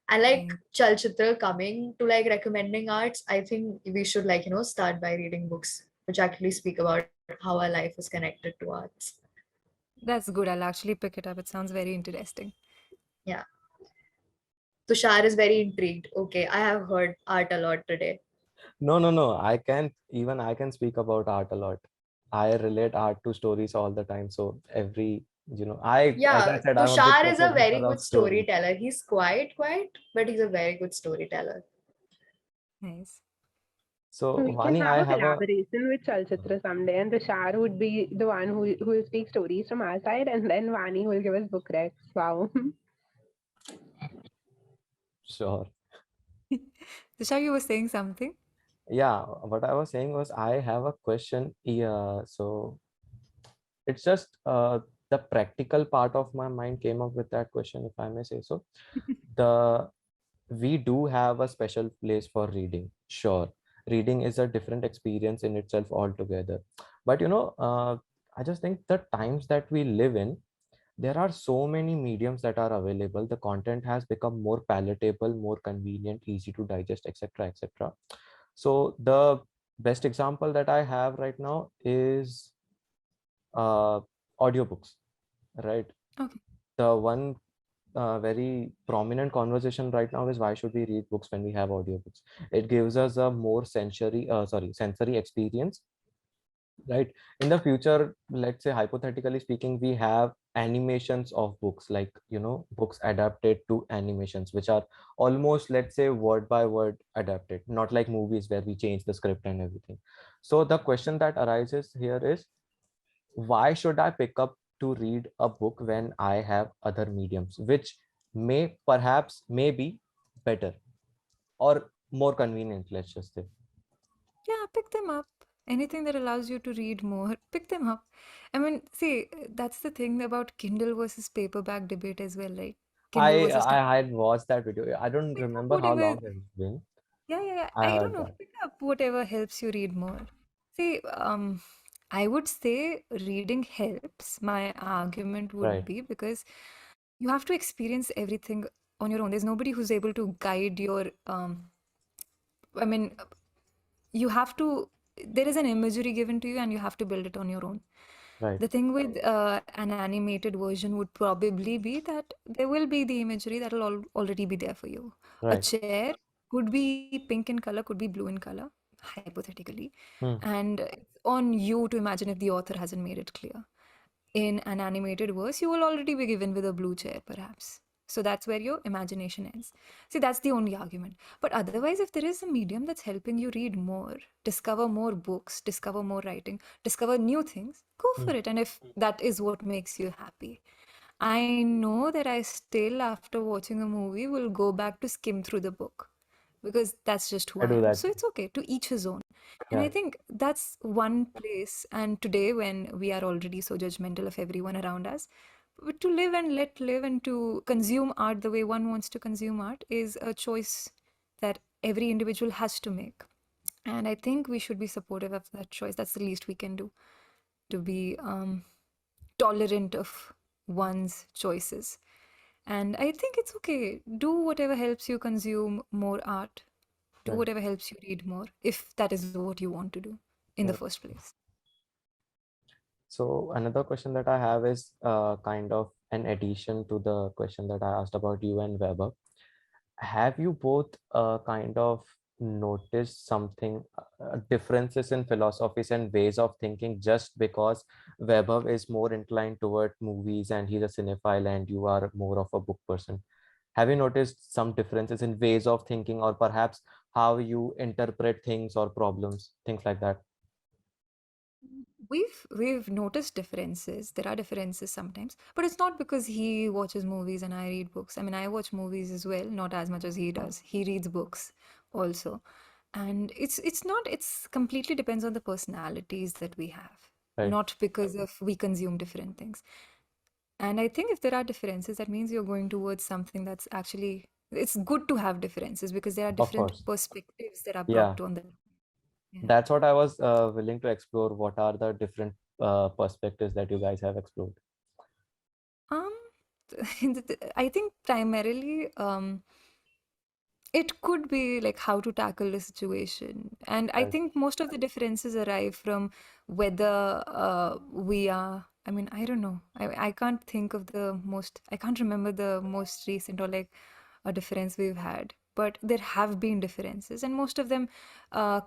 S3: And like
S4: Right.
S3: Chalchitra coming to like recommending arts, I think we should like, start by reading books which actually speak about how our life is connected to arts.
S4: That's good. I'll actually pick it up. It sounds very interesting.
S3: Yeah. Tushar is very intrigued. Okay, I have heard art a lot today.
S2: No. I can speak about art a lot. I relate art to stories all the time. So every, as I
S3: Yeah,
S2: said, I'm a big
S3: Tushar is a
S2: supporter
S3: very
S2: of
S3: good
S2: stories.
S3: storyteller. He's quiet, but he's a very good storyteller.
S4: Nice.
S1: So
S2: So
S1: we can
S2: Vani,
S1: have
S2: I
S1: a
S2: have a
S1: collaboration with Chalchitra someday, and Rishar would be the one who will speak stories from our side, and then Vani will give us book recs. Wow.
S2: sure.
S4: Tisha, you were saying something?
S2: Yeah, what I was saying was I have a question. Yeah, so it's just the practical part of my mind came up with that question, if I may say so. The We do have a special place for reading. Sure, reading is a different experience in itself altogether. But I just think the times that we live in, there are so many mediums that are available. The content has become more palatable, more convenient, easy to digest, etc., etc. So the best example that I have right now is uh, audiobooks, right?
S4: Okay.
S2: The one very prominent conversation right now is why should we read books when we have audiobooks? It gives us a more sensory experience, right? In the future, let's say hypothetically speaking, we have animations of books, like books adapted to animations, which are almost, let's say, word by word adapted, not like movies where we change the script and everything. So the question that arises here is, why should I pick up to read a book when I have other mediums which may be better or more convenient, let's just say.
S4: Yeah, pick them up. Anything that allows you to read more, pick them up. I mean, see, that's the thing about Kindle versus paperback debate as well, right? Kindle
S2: I
S4: versus tablet.
S2: I had watched that video. I don't
S4: Pick up
S2: remember how
S4: whatever.
S2: long it's been.
S4: Yeah.
S2: I
S4: I don't
S2: heard
S4: know.
S2: that.
S4: Pick up whatever helps you read more. See, I would say reading helps. My argument would
S2: Right,
S4: be because you have to experience everything on your own. There's nobody who's able to guide your I mean, you have to, there is an imagery given to you and you have to build it on your own.
S2: right,
S4: The thing with an animated version would probably be that there will be the imagery that will already be there for you. A
S2: right.
S4: chair could be pink in color, could be blue in color, hypothetically,
S2: Hmm.
S4: and it's on you to imagine if the author hasn't made it clear. In an animated verse, you will already be given with a blue chair, perhaps. So that's where your imagination ends. See, that's the only argument. But otherwise, if there is a medium that's helping you read more, discover more books, discover more writing, discover new things, go
S2: Hmm.
S4: for it. And if that is what makes you happy. I know that I still, after watching a movie, will go back to skim through the book because that's just who
S2: I
S4: I
S2: do
S4: am.
S2: that.
S4: So it's okay, to each his own. And I
S2: Yeah,
S4: think that's one place. And today, when we are already so judgmental of everyone around us, but to live and let live and to consume art the way one wants to consume art is a choice that every individual has to make. And I think we should be supportive of that choice. That's the least we can do, to be tolerant of one's choices. And I think it's okay. Do whatever helps you consume more art. Do
S2: right,
S4: whatever helps you read more, if that is what you want to do in the
S2: right.
S4: first place.
S2: So another question that I have is kind of an addition to the question that I asked about you and Weber. Have you both kind of noticed something, differences in philosophies and ways of thinking, just because Weber is more inclined toward movies and he's a cinephile and you are more of a book person? Have you noticed some differences in ways of thinking, or perhaps how you interpret things or problems, things like that?
S4: We've noticed differences. There are differences sometimes, but it's not because he watches movies and I read books. I mean, I watch movies as well, not as much as he does. He reads books also. And it's not it's completely depends on the personalities that we have,
S2: Right.
S4: not because of we consume different things. And I think if there are differences, that means you're going towards something that's actually it's good to have differences because there are
S2: Of
S4: different
S2: course.
S4: perspectives that are brought
S2: Yeah.
S4: to on the yeah.
S2: That's what I was willing to explore. What are the different perspectives that you guys have explored?
S4: Um, I think primarily, it could be like how to tackle the situation. And I
S2: Right.
S4: think most of the differences arrive from whether we are, I mean, I don't know. I can't think of I can't remember the most recent or like a difference we've had. But there have been differences, and most of them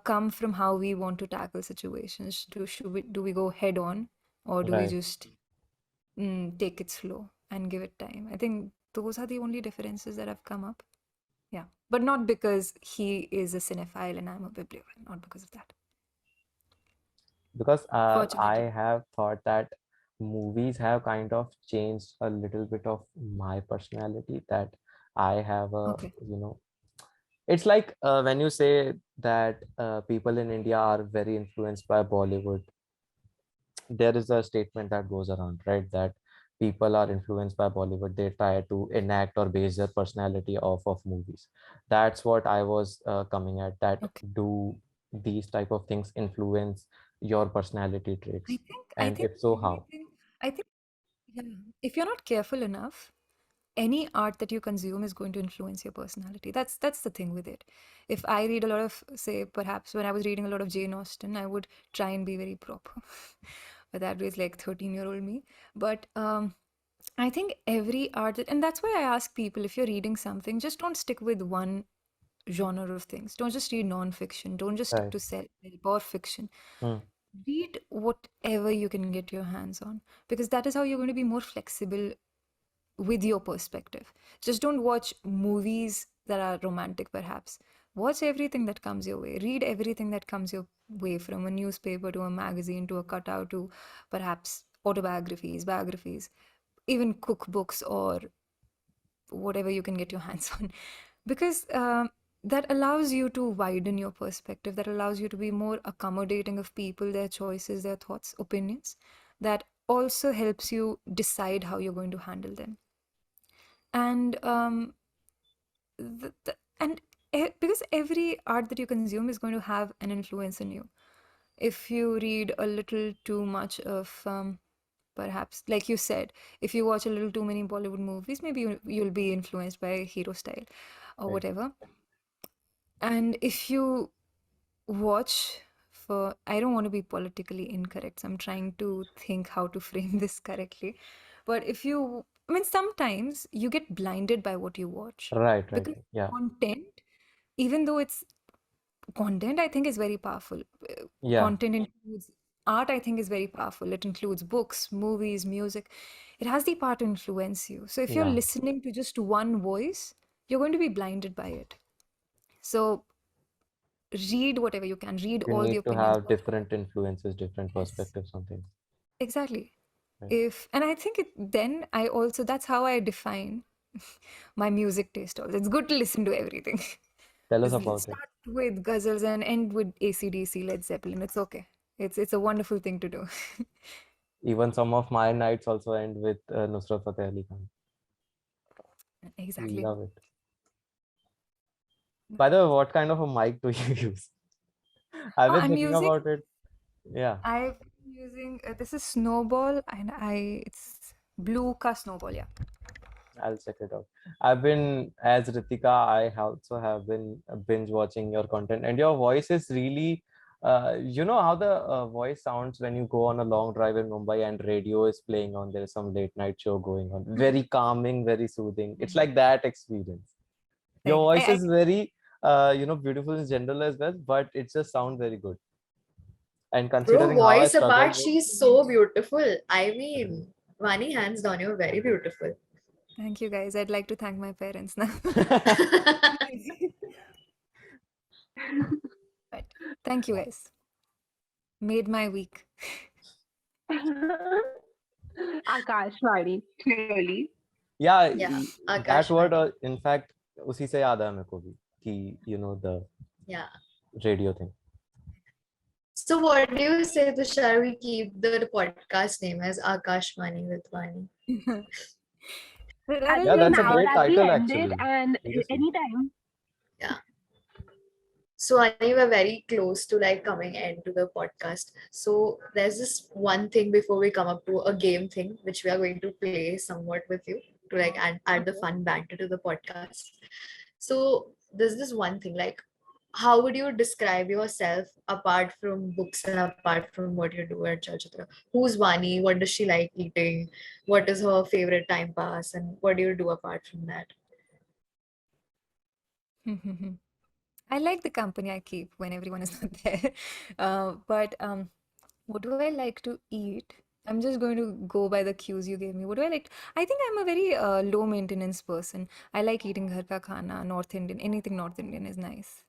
S4: come from how we want to tackle situations. Do we go head on, or do we
S2: Right.
S4: just take it slow and give it time? I think those are the only differences that have come up. Yeah. But not because he is a cinephile and I'm a bibliophile, not because of that.
S2: Because I
S4: Fortunately.
S2: have thought that movies have kind of changed a little bit of my personality, that I have a,
S4: Okay.
S2: it's like when you say that people in India are very influenced by Bollywood, there is a statement that goes around, right? That people are influenced by Bollywood. They try to enact or base their personality off of movies. That's what I was coming at. That
S4: Okay.
S2: do these type of things influence your personality
S4: I
S2: traits?
S4: think I
S2: And
S4: think
S2: if so, how?
S4: everything I think yeah, if you're not careful enough, any art that you consume is going to influence your personality. That's the thing with it. If I read a lot of, say, perhaps when I was reading a lot of Jane Austen, I would try and be very proper. But that was like 13-year-old me. But I think every art and that's why I ask people, if you're reading something, just don't stick with one genre of things. Don't just read non-fiction. Don't just stick
S2: Right.
S4: to self-help or fiction.
S2: Hmm.
S4: Read whatever you can get your hands on, because that is how you're going to be more flexible with your perspective. Just don't watch movies that are romantic, perhaps. Watch everything that comes your way. Read everything that comes your way, from a newspaper to a magazine to a cutout to perhaps autobiographies, biographies, even cookbooks or whatever you can get your hands on. Because that allows you to widen your perspective, that allows you to be more accommodating of people, their choices, their thoughts, opinions. That also helps you decide how you're going to handle them. And because every art that you consume is going to have an influence on you. If you read a little too much of perhaps, like you said, if you watch a little too many Bollywood movies, maybe you'll be influenced by hero style or
S2: Right.
S4: whatever. And if you watch for, I don't want to be politically incorrect, so I'm trying to think how to frame this correctly. But if you, I mean, sometimes you get blinded by what you watch,
S2: Right. Right.
S4: because
S2: Yeah.
S4: content, even though it's content, I think is very powerful.
S2: Yeah.
S4: Content includes art, I think is very powerful. It includes books, movies, music. It has the power to influence you. So if you're
S2: Yeah.
S4: listening to just one voice, you're going to be blinded by it. So read whatever you can, read
S2: You
S4: all the
S2: need to
S4: opinions.
S2: have different influences, different
S4: Yes,
S2: perspectives on things.
S4: exactly.
S2: Right.
S4: If and I think then I also, that's how I define my music taste also. It's good to listen to everything.
S2: Tell us
S4: Just
S2: about it.
S4: start with ghazals and end with AC/DC, Led Zeppelin. It's okay. It's a wonderful thing to do.
S2: Even some of my nights also end with Nusrat Fateh Ali Khan.
S4: Exactly.
S2: Love it. By the way, what kind of a mic do you use? I've
S4: Oh,
S2: been thinking about it. Yeah,
S4: I've been using this is Snowball, and it's Blue Ka Snowball, yeah.
S2: I'll check it out. I've been, as Ritika, also have been binge watching your content, and your voice is really, you know how the voice sounds when you go on a long drive in Mumbai and radio is playing on, there is some late night show going on. Very calming, very soothing. It's like that experience. Your
S4: Thank
S2: voice
S4: I
S2: is very, beautiful in general as well, but it just sounds very good. And
S3: Bro,
S2: considering how I
S3: voice apart,
S2: struggled with,
S3: she's so beautiful. I mean, Vani, hands down, you're very beautiful.
S4: Thank you, guys. I'd like to thank my parents now. But thank you, guys. Made my week.
S1: Akashvani, clearly.
S2: Yeah,
S3: Yeah,
S2: that word,
S3: Akashvani.
S2: in fact, उसी से याद है मेरे को भी कि the
S3: Yeah.
S2: radio thing.
S3: So what do you say, Tushar? We keep the podcast name as Akashvani with Vani.
S4: That'll
S2: Yeah,
S4: be
S2: that's a
S1: Now
S4: nice.
S2: great
S1: that we
S2: title
S1: end it,
S2: actually.
S1: and
S2: Seriously.
S1: anytime.
S3: Yeah. So Ani, we're very close to like coming into the podcast. So there's this one thing before we come up to a game thing, which we are going to play somewhat with you to like add the fun banter to the podcast. So there's this one thing, like how would you describe yourself apart from books and apart from what you do at Chalchitra? Who's Vani? What does she like eating? What is her favorite time pass? And what do you do apart from that?
S4: I like the company I keep when everyone is not there. But what do I like to eat? I'm just going to go by the cues you gave me. What do I like? I think I'm a very low maintenance person. I like eating ghar ka khana, North Indian. Anything North Indian is nice.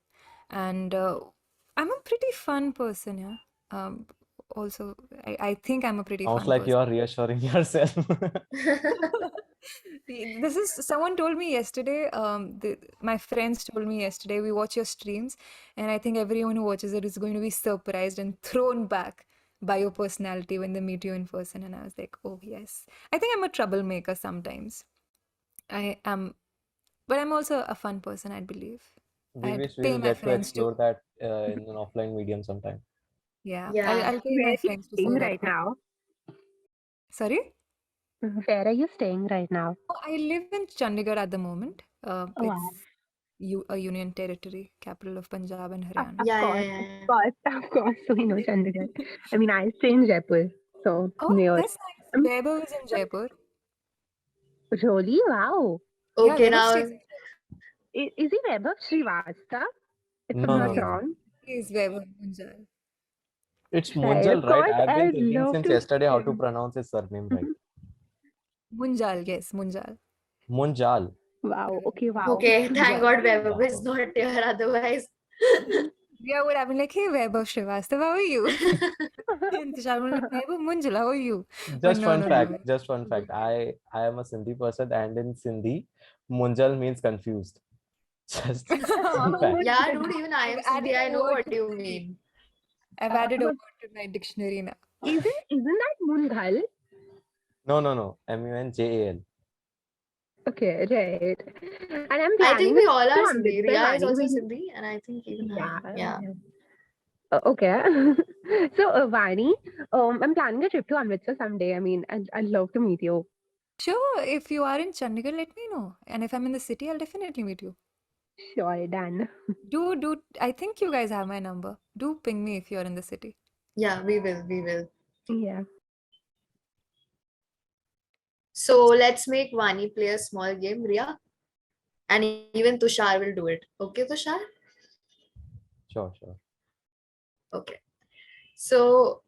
S4: And I'm a pretty fun person, yeah. Also, I think I'm a pretty
S2: Sounds
S4: fun
S2: like you
S4: person.
S2: are reassuring yourself.
S4: This is someone told me yesterday. My friends told me yesterday. We watch your streams, and I think everyone who watches it is going to be surprised and thrown back by your personality when they meet you in person. And I was like, oh yes. I think I'm a troublemaker sometimes. I am, but I'm also a fun person, I believe.
S2: We
S4: I'd
S2: wish
S4: pay
S2: we'll
S4: my
S2: get to
S4: friends to,
S2: explore that in an offline medium sometime.
S4: yeah,
S3: Yeah.
S4: I'll pay
S1: Where
S4: my
S1: are you
S4: friends to say
S1: staying
S4: that.
S1: right now?
S4: Sorry?
S1: Where are you staying right now?
S4: Oh, I live in Chandigarh at the moment.
S1: Oh,
S4: It's
S1: wow.
S4: a union territory, capital of Punjab and
S1: Of,
S4: Haryana.
S1: of
S3: Yeah, yeah,
S1: course,
S3: yeah,
S1: of
S3: yeah.
S1: course, of course. We know Chandigarh. I mean, I stay in Jaipur, so
S4: Oh,
S1: near.
S4: that's nice.
S1: Um,
S4: Vaibhav is in Jaipur.
S1: really? Wow.
S4: Yeah,
S3: Okay,
S4: Vaibhav
S3: now
S4: stays in Jaipur.
S1: Is he Vaibhav Srivastava? If I'm
S2: No,
S1: not
S2: no,
S4: No,
S2: no.
S1: wrong.
S4: he's Vaibhav Munjal.
S2: It's
S1: Right.
S2: Munjal,
S1: Of
S2: right?
S1: course,
S2: I've been
S1: I'd
S2: thinking
S1: love
S2: since
S1: to
S2: yesterday
S1: see
S2: how to
S1: him.
S2: pronounce his surname right.
S4: Munjal, yes, Munjal.
S2: Munjal.
S1: Wow. Okay. Wow.
S3: okay, thank
S4: Munjal.
S3: God Vaibhav is
S2: Wow.
S3: not here, otherwise.
S4: Yeah, would have been like, hey, Vaibhav Srivastava, how are you? And Tushar would be like, Vaibhav Munjal, how are you? But
S2: Just
S4: no,
S2: fun
S4: no,
S2: fact.
S4: no.
S2: Just fun fact. I am a Sindhi person, and in Sindhi, Munjal means confused. Just fun fact.
S3: Yeah, dude, even I
S4: I've
S3: am
S4: added
S3: Sindhi. I
S4: a
S3: know
S4: word
S3: what
S4: to
S3: you
S4: my,
S3: mean.
S4: I've added a
S1: But
S4: word to my dictionary now.
S1: isn't that Munghal?
S2: No, no, no. Munjal.
S1: Okay, right. And I'm
S3: I
S1: planning
S3: think
S1: a
S3: we
S1: trip
S3: all
S1: to
S3: are Sindhi.
S1: Amritsar,
S3: Ria is
S1: Vani.
S3: also
S1: When
S3: Sindhi, and I think even I
S1: yeah,
S3: am. Yeah.
S1: okay. So, Vani, I'm planning a trip to Amritsar someday. I mean, I'd love to meet you.
S4: Sure, if you are in Chandigarh, let me know. And if I'm in the city, I'll definitely meet you.
S1: Sure, done.
S4: I think you guys have my number. Do ping me if you're in the city.
S3: Yeah, we will. We will.
S1: Yeah.
S3: So let's make Vani play a small game, Ria. And even Tushar will do it. Okay, Tushar?
S2: Sure, sure.
S3: Okay. So,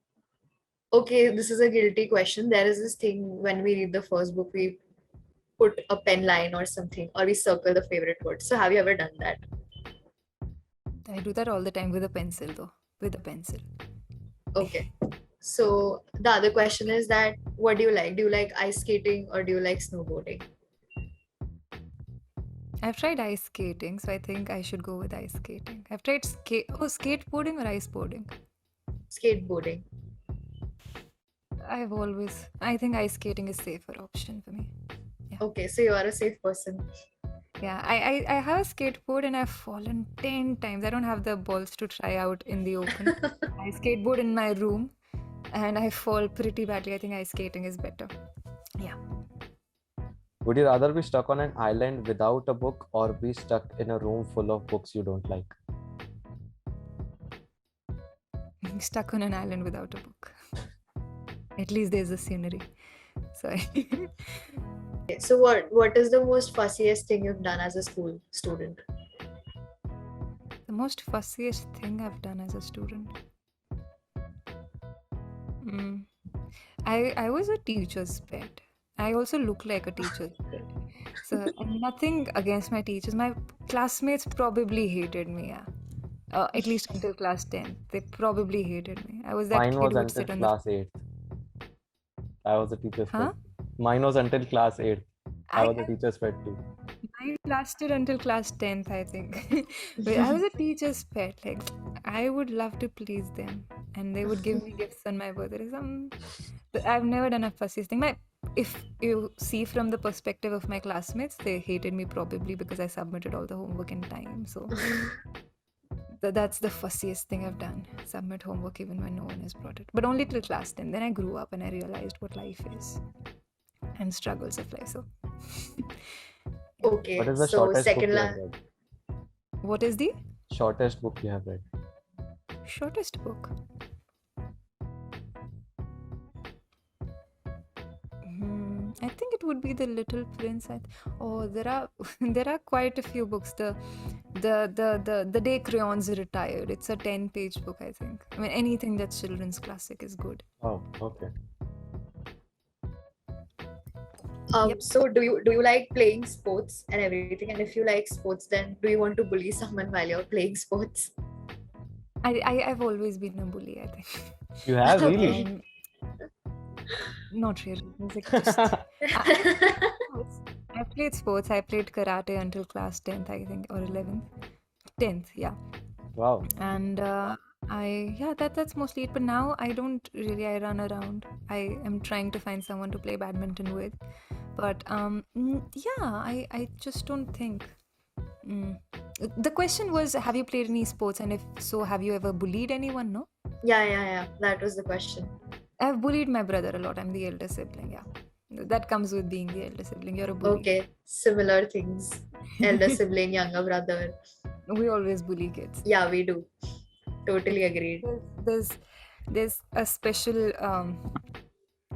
S3: okay, this is a guilty question. There is this thing when we read the first book, we put a pen line or something, or we circle the favorite word. So, have you ever done that?
S4: I do that all the time with a pencil, though. With a pencil.
S3: Okay. So, the other question is that what do you like? Do you like ice skating or do you like snowboarding?
S4: I've tried ice skating, so I think I should go with ice skating. I've tried skateboarding or ice boarding.
S3: Skateboarding.
S4: I think ice skating is safer option for me.
S3: Okay, so you are a safe person.
S4: Yeah, I have a skateboard and I've fallen 10 times. I don't have the balls to try out in the open. I skateboard in my room and I fall pretty badly. I think ice skating is better. Yeah.
S2: Would you rather be stuck on an island without a book or be stuck in a room full of books you don't like?
S4: Stuck on an island without a book. At least there's a scenery. Sorry.
S3: Okay, so what is the most fussiest thing you've done as a school student?
S4: The most fussiest thing I've done as a student. I was a teacher's pet. I also look like a teacher's pet. So, and nothing against my teachers. My classmates probably hated me, yeah. At least until class 10. They probably hated me. I was that
S2: Mine
S4: kid
S2: was
S4: who would
S2: until
S4: sit on the...
S2: class 8th. I was a teacher's pet
S4: Huh?
S2: too. Mine was until class 8th. I
S4: I
S2: was a teacher's pet too.
S4: Mine lasted until class 10th, I think. But I was a teacher's pet. Like, I would love to please them, and they would give me gifts on my birthday. But I've never done a fussiest thing. If you see from the perspective of my classmates, they hated me probably because I submitted all the homework in time. So that's the fussiest thing I've done. Submit homework even when no one has brought it. But only till class 10. Then I grew up and I realized what life is and struggles of life. So, yeah.
S2: What
S3: Okay,
S2: is the
S3: so
S2: shortest book
S3: second
S2: you have
S3: line.
S2: read?
S4: What is the
S2: Shortest book you have read?
S4: shortest book? I think it would be The Little Prince. Oh, there are there are quite a few books. The Day Crayons Retired. It's a 10-page book, I think. I mean, anything that's children's classic is good.
S2: Oh, okay.
S4: Yep.
S3: So do you like playing sports and everything? And if you like sports, then do you want to bully someone while you're playing sports?
S4: I've always been a bully, I think.
S2: You have really?
S3: Okay.
S4: Not really. It's like just I played sports. I played karate until class 10th, I think, or 11th. 10th, yeah.
S2: Wow.
S4: And that's mostly it. But now I don't really. I run around. I am trying to find someone to play badminton with. But yeah, I just don't think. The question was, have you played any sports? And if so, have you ever bullied anyone? No?
S3: Yeah. That was the question.
S4: I've bullied my brother a lot. I'm the elder sibling, yeah. That comes with being the elder sibling. You're a bully.
S3: Okay, similar things. Elder sibling, younger brother.
S4: We always bully kids.
S3: Yeah, we do. Totally agreed.
S4: There's a special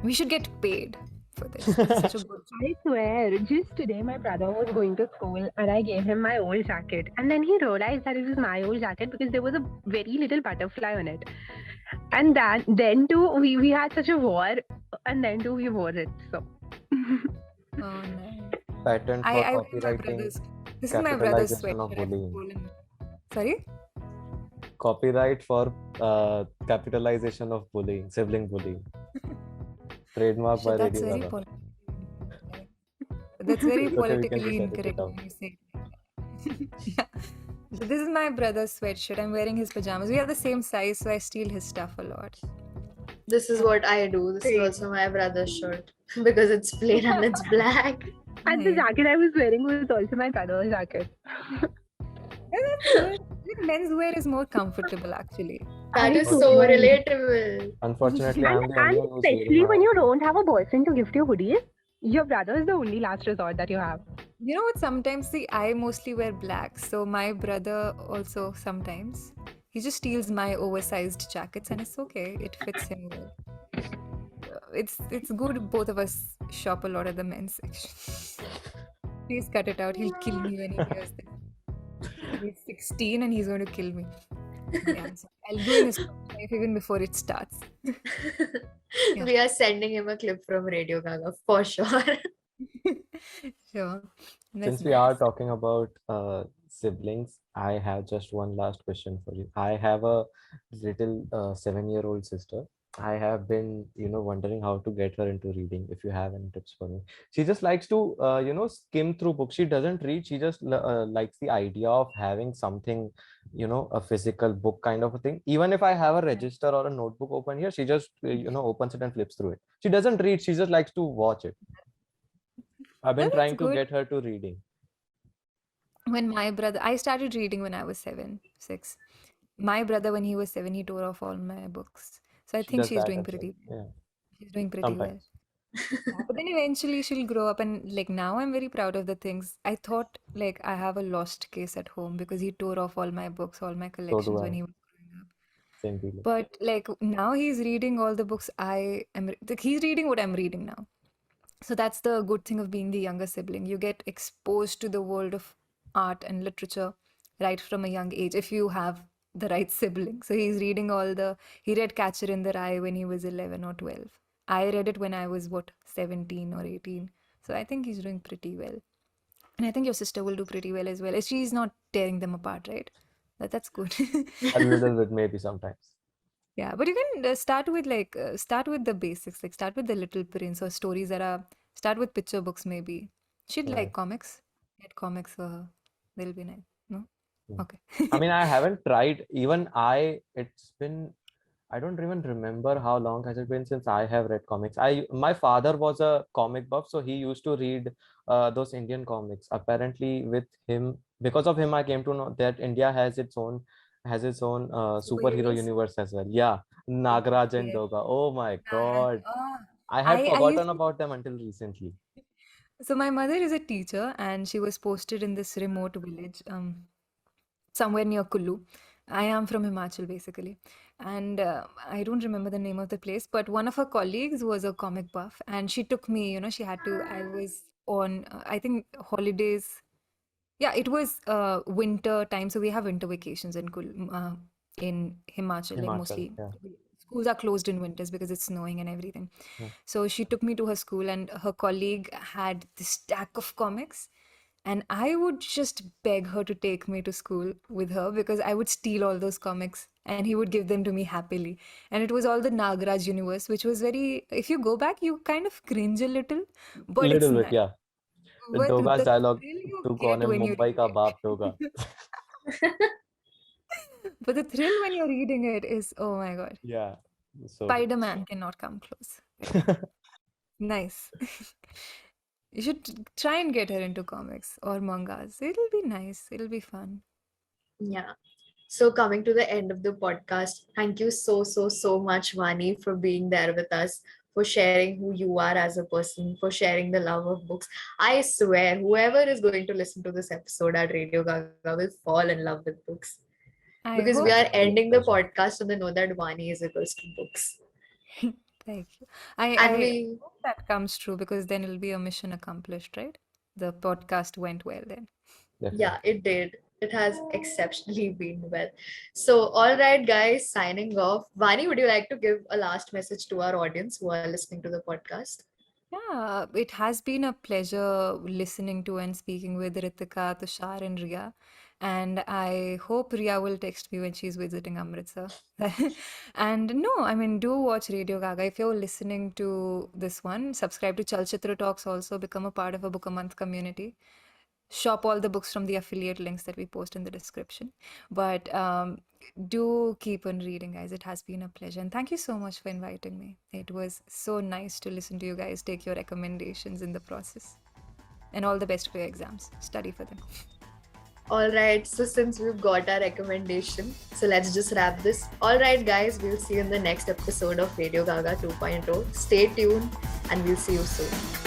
S4: we should get paid for this. It's such a good
S1: I swear, just today my brother was going to school and I gave him my old jacket. And then he realized that it was my old jacket because there was a very little butterfly on it. And then too, we had such a war, and then too, we wore it. So.
S4: Oh no.
S2: Patent for
S4: I wear my
S2: copywriting
S4: brother's. This is my brother's
S2: capitalization of
S4: sweatshirt. I've
S2: bullying.
S4: stolen. Sorry?
S2: Copyright for capitalization of bullying, sibling bullying. Trademark by
S4: That's
S2: Radio
S4: very
S2: Gaga.
S4: That's very
S2: It's okay, we can
S4: politically
S2: just edit it
S4: incorrect
S2: out.
S4: when you say it. Yeah. So this is my brother's sweatshirt. I'm wearing his pajamas. We have the same size, so I steal his stuff a lot.
S3: This is what I do. This is also my brother's shirt because it's plain and it's black.
S1: And the
S4: Nice.
S1: jacket I was wearing was also my brother's jacket.
S4: That's good. Menswear is more comfortable, actually.
S3: That
S1: I
S3: is
S1: so
S3: so
S1: agree.
S3: relatable.
S2: Unfortunately, I'm the
S1: And
S2: only one who's
S1: especially
S2: wearing
S1: when
S2: my...
S1: you don't have a boyfriend to gift your hoodies, your brother is the only last resort that you have.
S4: You know what? Sometimes, see, I mostly wear black. So my brother also sometimes. He just steals my oversized jackets and it's okay. It fits him well. It's good both of us shop a lot at the men's section. Please cut it out. He'll kill me when he hears this. He's 16 and he's going to kill me. Yeah, I'm sorry. I'll ruin his life even before it starts. Yeah.
S3: We are sending him a clip from Radio Gaga for sure.
S4: Sure. That's
S2: Since we are
S4: nice.
S2: talking about siblings, I have just one last question for you. I have a little 7-year-old sister. I have been, wondering how to get her into reading. If you have any tips for me, she just likes to, skim through books. She doesn't read. She just likes the idea of having something, a physical book kind of a thing. Even if I have a register or a notebook open here, she just, opens it and flips through it. She doesn't read. She just likes to watch it. I've been
S4: That's
S2: trying to
S4: good.
S2: get her to reading.
S4: When I started reading when I was 6. My brother, when he was 7, he tore off all my books. So I
S2: She
S4: think
S2: does
S4: she's
S2: that
S4: doing
S2: as well.
S4: pretty well.
S2: Yeah,
S4: She's doing pretty well.
S2: sometimes.
S4: Yeah, but then eventually she'll grow up and like now I'm very proud of the things. I thought like I have a lost case at home because he tore off all my books, all my
S2: So
S4: collections
S2: do
S4: when
S2: I.
S4: he was growing up.
S2: Same feeling.
S4: But like now he's reading all the books he's reading what I'm reading now. So that's the good thing of being the younger sibling. You get exposed to the world of art and literature right from a young age if you have the right sibling. So he read Catcher in the Rye when he was 11 or 12. I read it when I was 17 or 18. So I think he's doing pretty well. And I think your sister will do pretty well as well. She's not tearing them apart, right? That's good.
S2: A little bit, maybe sometimes.
S4: Yeah, but you can start with the basics, like start with the Little Prince or stories that are start with picture books maybe. She'd like
S2: Right.
S4: comics. Get comics for her. They'll be nice. No?
S2: Hmm.
S4: Okay.
S2: I mean, I haven't tried. Even it's been, I don't even remember how long has it been since I have read comics. My father was a comic buff, so he used to read those Indian comics. Apparently, with him, because of him, I came to know that India has its own superhero
S4: Superheroes?
S2: universe as well. Yeah, Nagraj and
S4: Okay.
S2: Doga. Oh my
S4: Nagraj.
S2: God,
S4: Ah,
S2: I had
S4: I used
S2: forgotten
S4: to.
S2: about them until recently.
S4: So my mother is a teacher and she was posted in this remote village, somewhere near Kullu. I am from Himachal basically. And I don't remember the name of the place, but one of her colleagues was a comic buff and she took me, she had to, I was on, I think holidays. Yeah, it was winter time, so we have winter vacations in Himachal, like
S2: Himachal,
S4: mostly.
S2: yeah.
S4: Schools are closed in winters because it's snowing and everything.
S2: Hmm.
S4: So she took me to her school, and her colleague had this stack of comics, and I would just beg her to take me to school with her because I would steal all those comics and he would give them to me happily. And it was all the Nagraj universe, which was very, if you go back, you kind of cringe a little, but it's
S2: Little bit,
S4: nice.
S2: yeah.
S4: But
S2: Doga's
S4: the
S2: dialogue,
S4: thrill you
S2: "Tu kaun
S4: get
S2: hai
S4: when you
S2: Mumbai
S4: read
S2: ka
S4: it,
S2: baap Doga."
S4: but the thrill when you're reading it is, oh my God,
S2: Yeah, so good.
S4: Spider-Man cannot come close. Yeah, nice. You should try and get her into comics or mangas. It'll be nice. It'll be fun.
S3: Yeah. So coming to the end of the podcast, thank you so, so, so much, Vani, for being there with us, for sharing who you are as a person, for sharing the love of books. I swear, whoever is going to listen to this episode at Radio Gaga will fall in love with books.
S4: I
S3: Because we
S4: hope.
S3: are
S2: Definitely a
S3: ending the
S2: pleasure.
S3: podcast and they know that Vani is equals to books.
S4: Thank you. I,
S3: And
S4: I
S3: we,
S4: hope that comes true because then it'll be a mission accomplished, right? The podcast went well then.
S3: yeah,
S2: Definitely.
S3: it did. It has exceptionally been well. So, all right, guys, signing off. Vani, would you like to give a last message to our audience who are listening to the podcast?
S4: Yeah, it has been a pleasure listening to and speaking with Ritika, Tushar, and Ria. And I hope Ria will text me when she's visiting Amritsar. And no, I mean, do watch Radio Gaga. If you're listening to this one, subscribe to Chalchitra Talks also, become a part of a Book a Month community. Shop all the books from the affiliate links that we post in the description. But do keep on reading, guys. It has been a pleasure. And thank you so much for inviting me. It was so nice to listen to you guys take your recommendations in the process. And all the best for your exams. Study for them.
S3: All right, so since we've got our recommendation, so let's just wrap this. All right, guys, we'll see you in the next episode of Radio Gaga 2.0. Stay tuned and we'll see you soon.